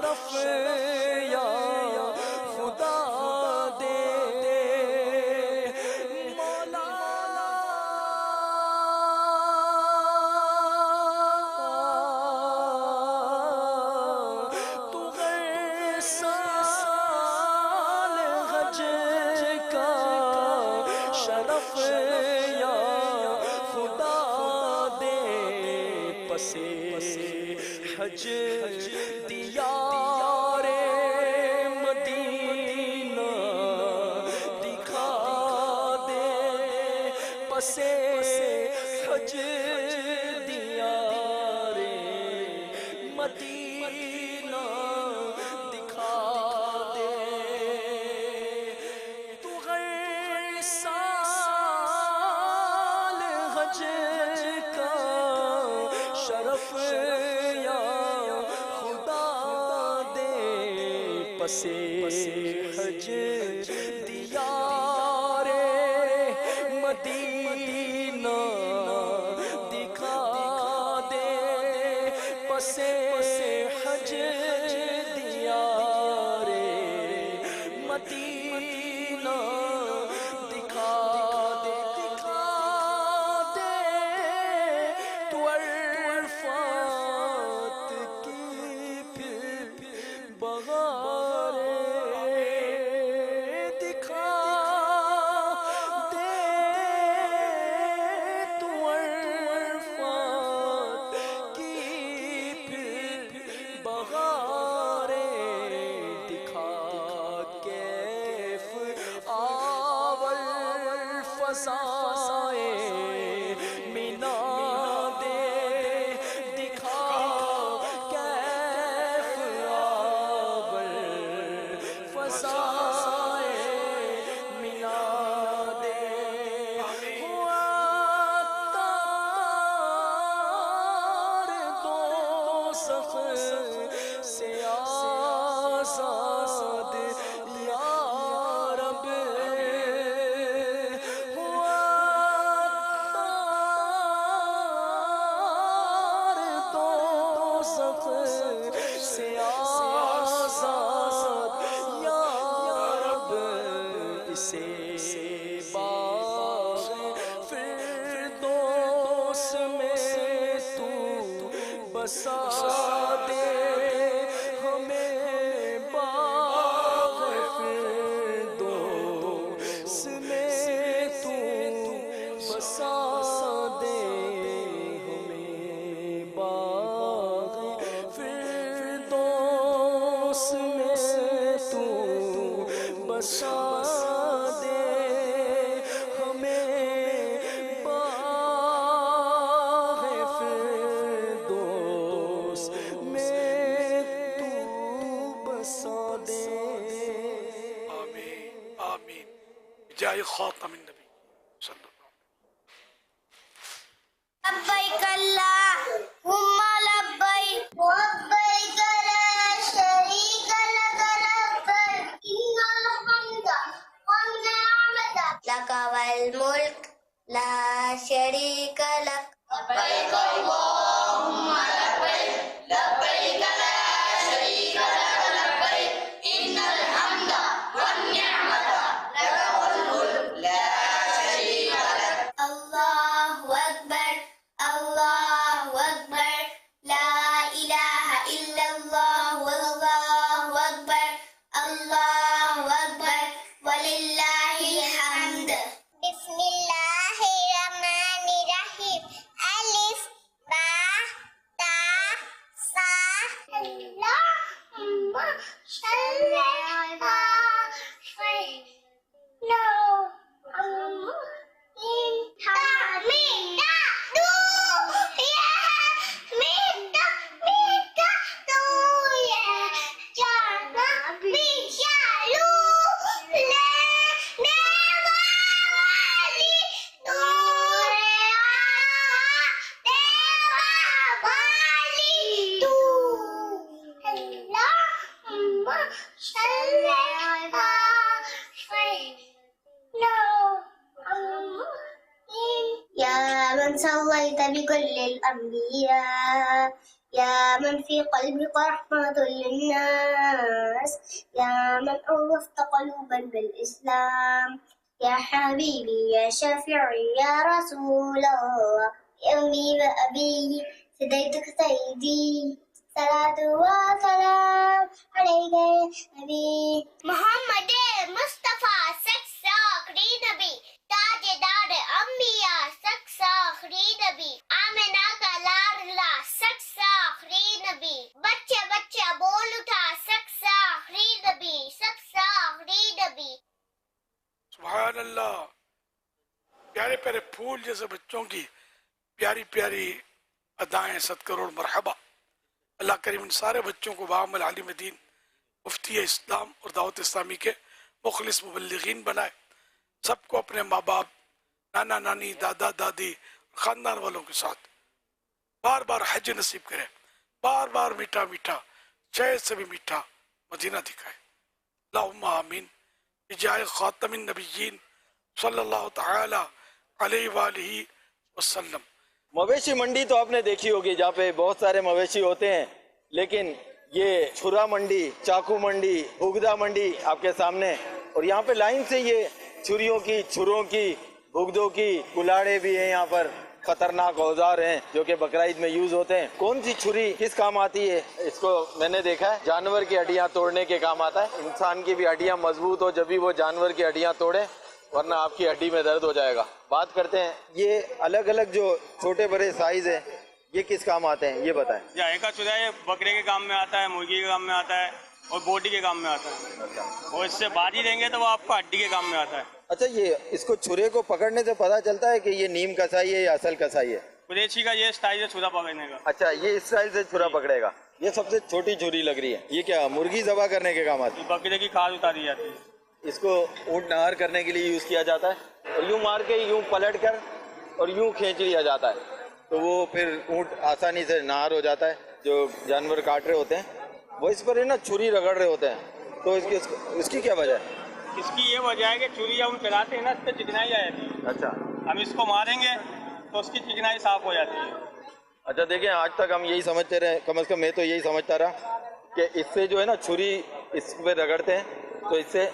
شرف یا خدا دے مولا تو غیر سال حج کا شرف یا خدا دے پسے حج دیار مدینہ دکھا دے پسے حج دیار مدینہ دکھا دے تو غیر سال حج کا شرف یا خدا دے پسے حج دیار مدینہ دکھا دے پسے حج دیار مدینہ دکھا دے تو عرفات کی پھر بغاریں دکھا دے تو عرفات کی پھر بغاریں دکھا کیف آور فضائے مینا دے دکھا کیف آور فضائے مینا دے ہوا تار دوزخ سے آزاد یا رب ہوا تار دوزخ سے آزاد یا رب اسے باغ فردوس میں تو بسا دے ہمیں باغ فردوس میں تو بسا دے ہمیں باغ فردوس میں تو بسا دے ہمیں باغ فردوس میں تو بسا دے
آمین آمین جائے خاتم النبی صلی اللہ
لبیک اللہم لبیک لبیک لا شریک لک لبیک ان الحمد والنعمت لک والملک لا شریک لک لبیک اللہم لبیک لبیک لا شریک لک لبیک ان الحمد والنعمت لک والملک لا شریک لک اللہ اکبر اللہ اکبر لا الہ الا اللہ واللہ اکبر اللہ اکبر وللہ الحمد بسم اللہ الرحمن الرحیم الف با تا سا اللہم صل علی سیدنا صليت بكل الأنبياء يا من في قلبك رحمة للناس يا من أوفت قلوبا بالإسلام يا حبيبي يا شفيعي يا رسول الله يا أمي وأبي فديتك سيدي صلاة وسلام عليك يا نبي محمد مصطفى سکس آخری نبی تاجدار انبیاء سکس آخری نبی آمنہ کا لاڈلا سکس آخری نبی بچہ بچہ بول اٹھا سکس آخری نبی سکس آخری نبی.
سبحان اللہ. پیارے پیارے پھول جیسے بچوں کی پیاری پیاری ادائیں، 7 کروڑ مرحبا. اللہ کریم ان سارے بچوں کو بعمل عالم دین، مفتی اسلام اور دعوت اسلامی کے مخلص مبلغین بنائے. سب کو اپنے ماں باپ، نانا نانی، دادا دادی، خاندان والوں کے ساتھ بار بار حج نصیب کرے، بار بار میٹھا میٹھا شہد سے بھی میٹھا مدینہ دکھائے. اللہم آمین بجاہ خاتم النبیین صلی اللہ تعالی علیہ وآلہ وسلم.
مویشی منڈی تو آپ نے دیکھی ہوگی جہاں پہ بہت سارے مویشی ہوتے ہیں، لیکن یہ چھرا منڈی، چاقو منڈی، بھگدا منڈی آپ کے سامنے، اور یہاں پہ لائن سے یہ چھریوں کی، چھروں کی، بھگدوں کی، کلاڑے بھی ہیں. یہاں پر خطرناک اوزار ہیں جو کہ بقرعید میں یوز ہوتے ہیں. کون سی چھری کس کام آتی ہے؟ اس کو میں نے دیکھا ہے جانور کی ہڈیاں توڑنے کے کام آتا ہے. انسان کی بھی ہڈیاں مضبوط ہو جبھی وہ جانور کی ہڈیاں توڑے، ورنہ آپ کی ہڈی میں درد ہو جائے گا. بات کرتے ہیں یہ الگ الگ جو چھوٹے بڑے سائز ہیں یہ کس کام آتے ہیں یہ بتائیں.
جائے کا چوزا یہ بکرے کے کام میں آتا ہے، مرغی کے کام میں آتا ہے اور بوٹی کے کام میں آتا ہے. اور اس سے بازی دیں گے تو وہ آپ کو ہڈی کے کام میں آتا ہے.
اچھا، یہ اس کو چھرے کو پکڑنے سے پتا چلتا ہے کہ یہ نیم کسائی ہے یا اصل کسائی ہے؟
قریشی کا یہ اسٹائل ہے چھرا پکڑنے کا.
اچھا، یہ اس اسٹائل سے چھرا پکڑے گا. یہ سب سے چھوٹی چھری لگ رہی ہے، یہ کیا مرغی ذبح کرنے کے کام آتی ہے؟
بکرے کی کھال اتاری جاتی ہے.
اس کو اونٹ نہار کرنے کے لیے یوز کیا جاتا ہے، اور یوں مار کے یوں پلٹ کر اور یوں کھینچ لیا جاتا ہے تو وہ پھر اونٹ آسانی سے نہار ہو جاتا ہے. جو جانور کاٹ رہے ہوتے ہیں وہ اس پر نا چھری رگڑ رہے ہوتے ہیں، تو اس کی کیا وجہ ہے؟
اس کی یہ وجہ ہے کہ چھری ہم چلاتے ہیں نا اس پہ چکنائی آ جاتی ہے.
اچھا،
ہم اس کو ماریں گے تو اس کی چکنائی صاف ہو جاتی ہے.
اچھا دیکھیں، آج تک ہم یہی سمجھتے رہے، کم از کم میں تو یہی سمجھتا رہا کہ اس سے جو ہے نا چھری اس پہ رگڑتے ہیں تو اس سے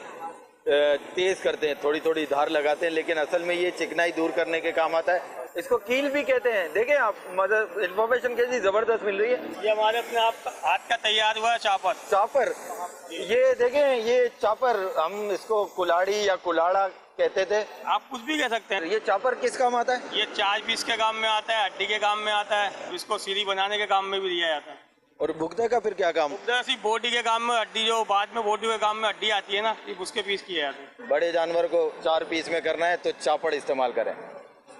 تیز کرتے ہیں، تھوڑی تھوڑی دھار لگاتے ہیں، لیکن اصل میں یہ چکنائی دور کرنے کے کام آتا ہے. اس کو کیل بھی کہتے ہیں. دیکھیں آپ انفارمیشن کیسی زبردست مل رہی ہے.
یہ ہمارے اپنے آپ ہاتھ کا تیار ہوا ہے چاپر.
چاپر، یہ دیکھیں یہ چاپر، ہم اس کو کلاڑی یا کلاڑا کہتے تھے.
آپ کچھ بھی کہہ سکتے ہیں.
یہ چاپر کس کام آتا ہے؟
یہ چاچ پیس کے کام میں آتا ہے، ہڈی کے کام میں آتا ہے، اس کو سیڑھی بنانے کے کام میں بھی دیا جاتا ہے.
اور بھگدے کا پھر کیا کام؟
صرف بوٹی کے کام میں ہڈی، جو بعد میں بوٹی کے کام میں ہڈی آتی ہے نا، اس کے پیس کیے جاتے ہیں.
بڑے جانور کو 4 پیس میں کرنا ہے تو چاپڑ استعمال کریں.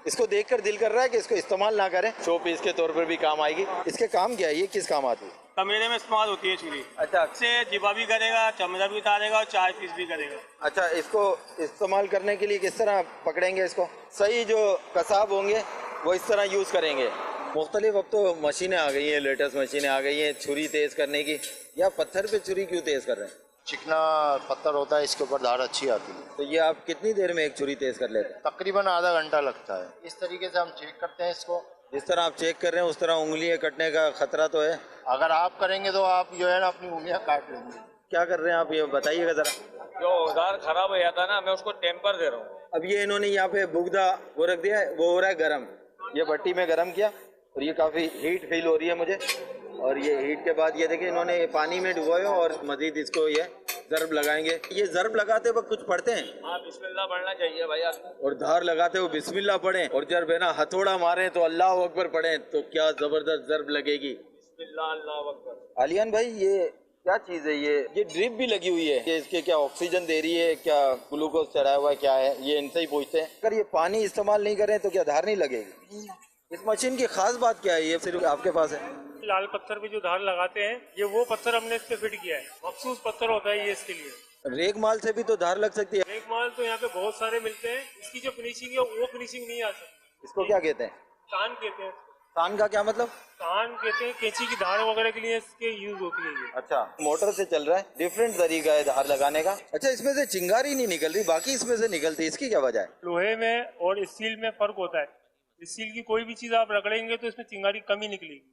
اس کو دیکھ کر دل کر رہا ہے کہ اس کو استعمال نہ کریں، 100 پیس کے طور پر بھی کام آئے گی. اس کے کام کیا ہے؟ یہ کس کام آتی ہے؟
تمیرے میں استعمال ہوتی ہے چھری.
اچھا،
اس سے جبا بھی کرے گا، چمڑا بھی اتارے گا اور 4 پیس بھی کرے گا.
اچھا، اس کو استعمال کرنے کے لیے کس طرح پکڑیں گے؟ اس کو صحیح جو قصاب ہوں گے وہ اس طرح یوز کریں گے. مختلف اب تو مشینیں آ گئی ہیں، لیٹسٹ مشینیں آ گئی ہیں چھری تیز کرنے کی. یا پتھر پہ چھری کیوں تیز کر رہے ہیں؟
چکنا پتھر ہوتا ہے، اس کے اوپر دھار اچھی آتی ہے.
تو یہ آپ کتنی دیر میں ایک چھری تیز کر لیتے ہیں؟
تقریباً آدھا گھنٹہ لگتا ہے. اس طریقے سے ہم چیک کرتے ہیں اس کو.
جس طرح آپ چیک کر رہے ہیں اس طرح انگلیاں کٹنے کا خطرہ تو ہے.
اگر آپ کریں گے تو آپ جو ہے نا اپنی انگلیاں کاٹ لیں گے.
کیا کر رہے ہیں آپ یہ بتائیے گا ذرا.
جو اوزار خراب ہو جاتا ہے نا، میں اس کو ٹیمپر دے رہا ہوں.
اب یہ انہوں نے یہاں پہ بھگدا وہ رکھ دیا ہے، وہ ہو رہا ہے گرم. یہ بھٹی میں گرم کیا اور یہ کافی ہیٹ فیل ہو رہی ہے مجھے. اور یہ ہیٹ کے بعد یہ دیکھیں انہوں نے پانی میں ڈبویا اور مزید اس کو یہ ضرب لگائیں گے. یہ ضرب لگاتے وقت کچھ پڑھتے ہیں؟
ہاں، بسم اللہ پڑھنا چاہیے بھائی آپ کو.
اور دھار لگاتے ہوئے بسم اللہ پڑھیں، اور جب ہے نا ہتھوڑا ماریں تو اللہ اکبر پڑھیں تو کیا زبردست ضرب لگے گی.
بسم اللہ، اللہ اکبر.
علیان بھائی، یہ کیا چیز ہے؟ یہ ڈرپ بھی لگی ہوئی ہے، یہ اس کے کیا آکسیجن دے رہی ہے، کیا گلوکوز چڑھایا ہوا ہے، کیا ہے؟ یہ ان سے ہی پوچھتے ہیں. اگر یہ پانی استعمال نہیں کریں تو کیا دھار نہیں لگے گی؟ اس مشین کی خاص بات کیا ہے؟ یہ صرف آپ کے پاس ہے؟
لال پتھر پہ جو دھار لگاتے ہیں، یہ وہ پتھر ہم نے اس پہ فٹ کیا ہے. مخصوص پتھر ہوتا ہے یہ اس کے لیے.
ریگ مال سے بھی تو دھار لگ سکتی ہے.
ریگ مال تو یہاں پہ بہت سارے ملتے ہیں، اس کی جو فنیشنگ ہے وہ فنیشنگ نہیں آ سکتی.
اس کو کیا کہتے ہیں؟
تان کہتے ہیں.
تان کا کیا مطلب؟
تان کہتے ہیں کینچی کی دھار وغیرہ کے لیے اس کے یوز ہوتی ہے یہ.
اچھا، موٹر سے چل رہا ہے، ڈفرینٹ طریقہ ہے دھار لگانے کا. اچھا، اس میں سے چنگاری نہیں نکل رہی، باقی اس میں سے نکلتی ہے، اس کی کیا وجہ ہے؟
لوہے میں اور اسٹیل میں فرق ہوتا ہے. اسٹیل کی کوئی بھی چیز آپ رگڑیں گے تو اس میں چنگاری کم ہی نکلے گی.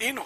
3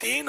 3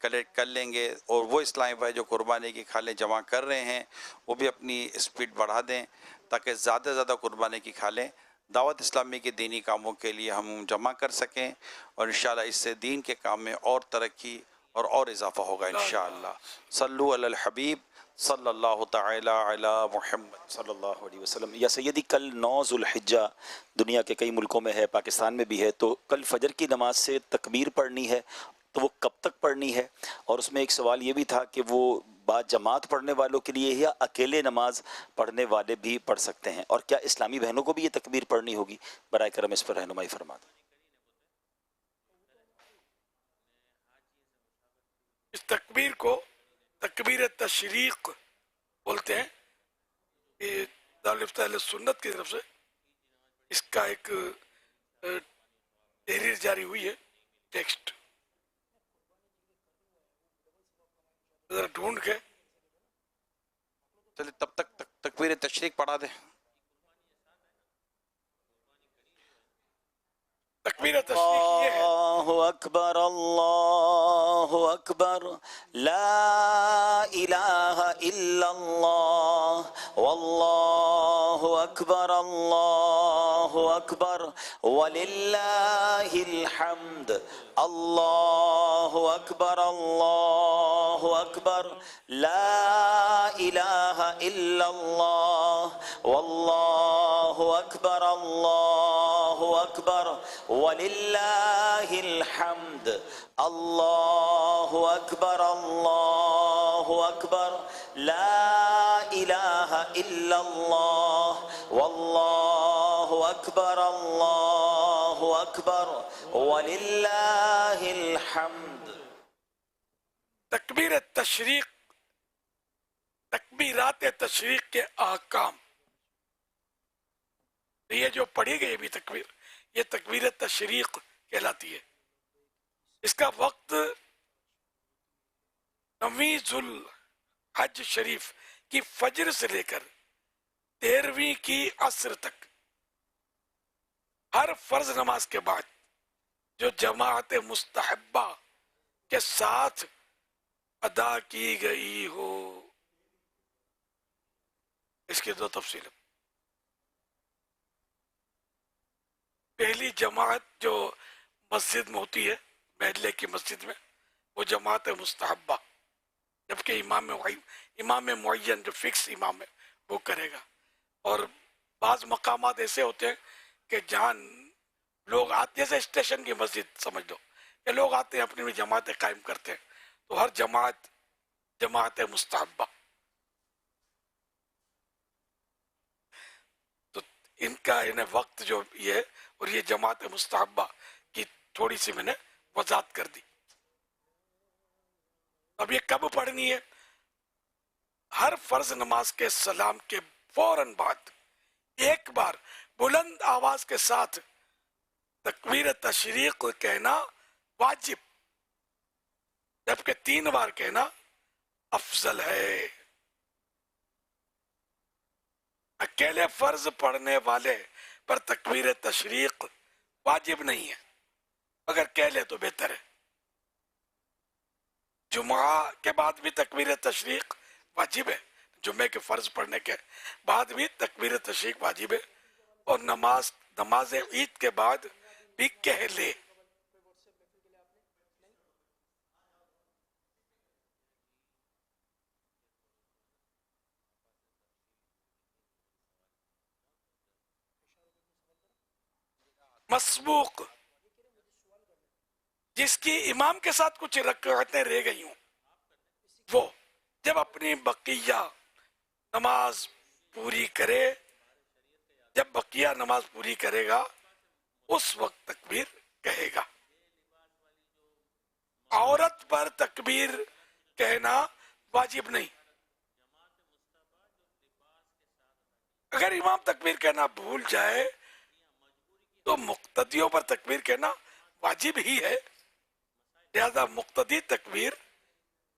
کلیکٹ کر لیں گے، اور وہ اسلامی بھائی جو قربانی کی کھالیں جمع کر رہے ہیں وہ بھی اپنی اسپیڈ بڑھا دیں تاکہ زیادہ سے زیادہ قربانی کی کھالیں دعوت اسلامی کے دینی کاموں کے لیے ہم جمع کر سکیں، اور انشاءاللہ اس سے دین کے کام میں اور ترقی اور اضافہ ہوگا انشاءاللہ۔ صلو علی الحبیب صلی اللہ تعالی علی محمد
صلی اللہ علیہ وسلم۔ یا سیدی کل 9 ذوالحجہ دنیا کے کئی ملکوں میں ہے، پاکستان میں بھی ہے، تو کل فجر کی نماز سے تکبیر پڑھنی ہے تو وہ کب تک پڑھنی ہے؟ اور اس میں ایک سوال یہ بھی تھا کہ وہ بعد جماعت پڑھنے والوں کے لیے یا اکیلے نماز پڑھنے والے بھی پڑھ سکتے ہیں، اور کیا اسلامی بہنوں کو بھی یہ تکبیر پڑھنی ہوگی؟ برائے کرم اس پر رہنمائی فرما دیں۔
اس تکبیر کو تکبیر تشریق بولتے ہیں، یہ دارالفتہ اہل سنت کی طرف سے اس کا ایک تحریر جاری ہوئی ہے، ٹیکسٹ ذرا ڈھونڈ کے
چلے تب تک تکبیر تشریق پڑھا دیں۔
تکبیر تشریق یہ ہے،
اللہ اکبر اللہ اکبر لا الہ الا اللہ واللہ اکبر اللہ اکبر وللہ الحمد اللہ اکبر اللہ اکبر لا الہ الا اللہ واللہ اکبر اللہ اکبر وللہ الحمد اللہ اکبر اللہ اکبر لا الہ الا اللہ واللہ اکبر اللہ اکبر وللہ الحمد۔
تکبیر تشریق، تکبیرات تشریق کے احکام، یہ جو پڑھی گئی بھی تکبیر یہ تکبیر تشریق کہلاتی ہے۔ اس کا وقت 9 ذوالحج شریف کی فجر سے لے کر 13ویں کی عصر تک ہر فرض نماز کے بعد جو جماعت مستحبہ کے ساتھ ادا کی گئی ہو۔ اس کی 2 تفصیلیں۔ پہلی جماعت جو مسجد میں ہوتی ہے، محلے کی مسجد میں، وہ جماعت مستحبہ، جبکہ امام معین جو فکس امام ہے وہ کرے گا۔ اور بعض مقامات ایسے ہوتے ہیں کہ جہاں لوگ آتے، جیسے اسٹیشن کی مسجد سمجھ لو، کہ لوگ آتے ہیں اپنی جماعتیں قائم کرتے ہیں، تو ہر جماعت مستحبہ، تو ان کا وقت جو یہ، اور یہ جماعت مستحبہ کی تھوڑی سی میں نے وضاحت کر دی۔ اب یہ کب پڑھنی ہے؟ ہر فرض نماز کے سلام کے فوراً بعد ایک بار بلند آواز کے ساتھ تکبیر تشریق کہنا واجب، جبکہ 3 بار کہنا افضل ہے۔ اکیلے فرض پڑھنے والے پر تکبیر تشریق واجب نہیں ہے، اگر کہہ لے تو بہتر ہے۔ جمعہ کے بعد بھی تکبیر تشریق واجب ہے، جمعے کے فرض پڑھنے کے بعد بھی تکبیر تشریق واجب ہے، اور نماز عید کے بعد بھی کہہ لے۔ مسبوق، جس کی امام کے ساتھ کچھ رکعتیں رہ گئی ہوں، وہ جب اپنی بقیہ نماز پوری کرے، جب بقیہ نماز پوری کرے گا اس وقت تکبیر کہے گا۔ عورت پر تکبیر کہنا واجب نہیں، اگر امام تکبیر کہنا بھول جائے تو مقتدیوں پر تکبیر کہنا واجب ہی ہے، لہذا مقتدی تکبیر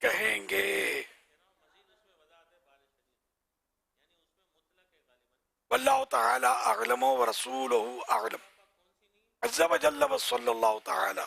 کہیں گے۔ واللہ تعالی اعلم ورسولہ اعلم، عز و جل وصلی اللہ تعالی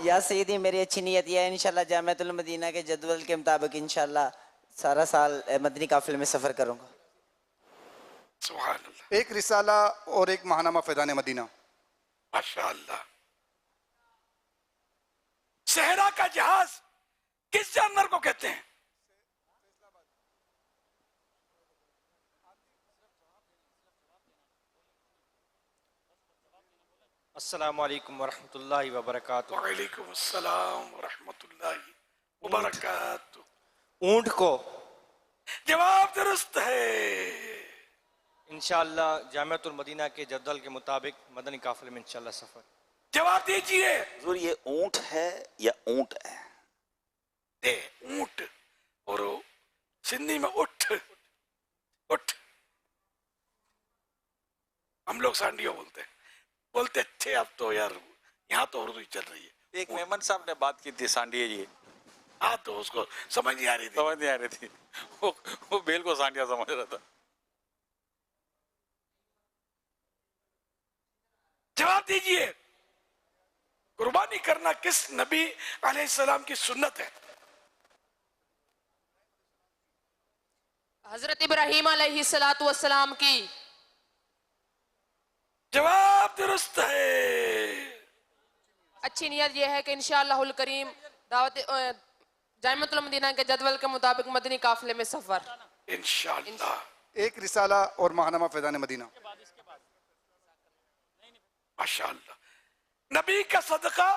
یا سیدی میری اچھی نیت یہ ہے انشاءاللہ جامعۃ المدینہ کے جدول کے مطابق انشاءاللہ سارا سال مدنی قافلے میں سفر کروں گا.
سبحان اللہ.
ایک رسالہ اور ایک ماہنامہ فیضان مدینہ.
ماشاءاللہ. صحرا کا جہاز کس جانور کو کہتے ہیں؟
السلام علیکم ورحمۃ اللہ وبرکاتہ.
وعلیکم السلام ورحمۃ اللہ وبرکاتہ.
اونٹ کو.
جواب درست ہے.
انشاءاللہ جامعۃ المدینہ کے جدول کے مطابق مدنی قافلے میں انشاءاللہ سفر.
جواب دیجئے.
حضور یہ اونٹ ہے یا اونٹ ہے؟
اونٹ اور سندھی میں اٹھ. اٹھ ہم لوگ سانڈیو بولتے تھے. اب تو یار یہاں تو اردو ہی چل رہی ہے.
ایک میمن صاحب نے بات کی تھی سانڈیے جی.
ہاں تو اس کو سمجھ نہیں آ رہی تھی.
وہ بیل کو سانڈیا سمجھ رہا تھا.
جواب دیجئے. قربانی کرنا کس نبی علیہ السلام کی سنت ہے؟
حضرت ابراہیم علیہ السلام کی.
جواب درست ہے.
اچھی نیت یہ ہے کہ انشاءاللہ الکریم دعوت جامعۃ المدینہ کے جدول کے مطابق مدنی قافلے میں سفر
انشاءاللہ.
ایک رسالہ اور ماہنامہ فیضان مدینہ.
ماشاءاللہ. نبی کا صدقہ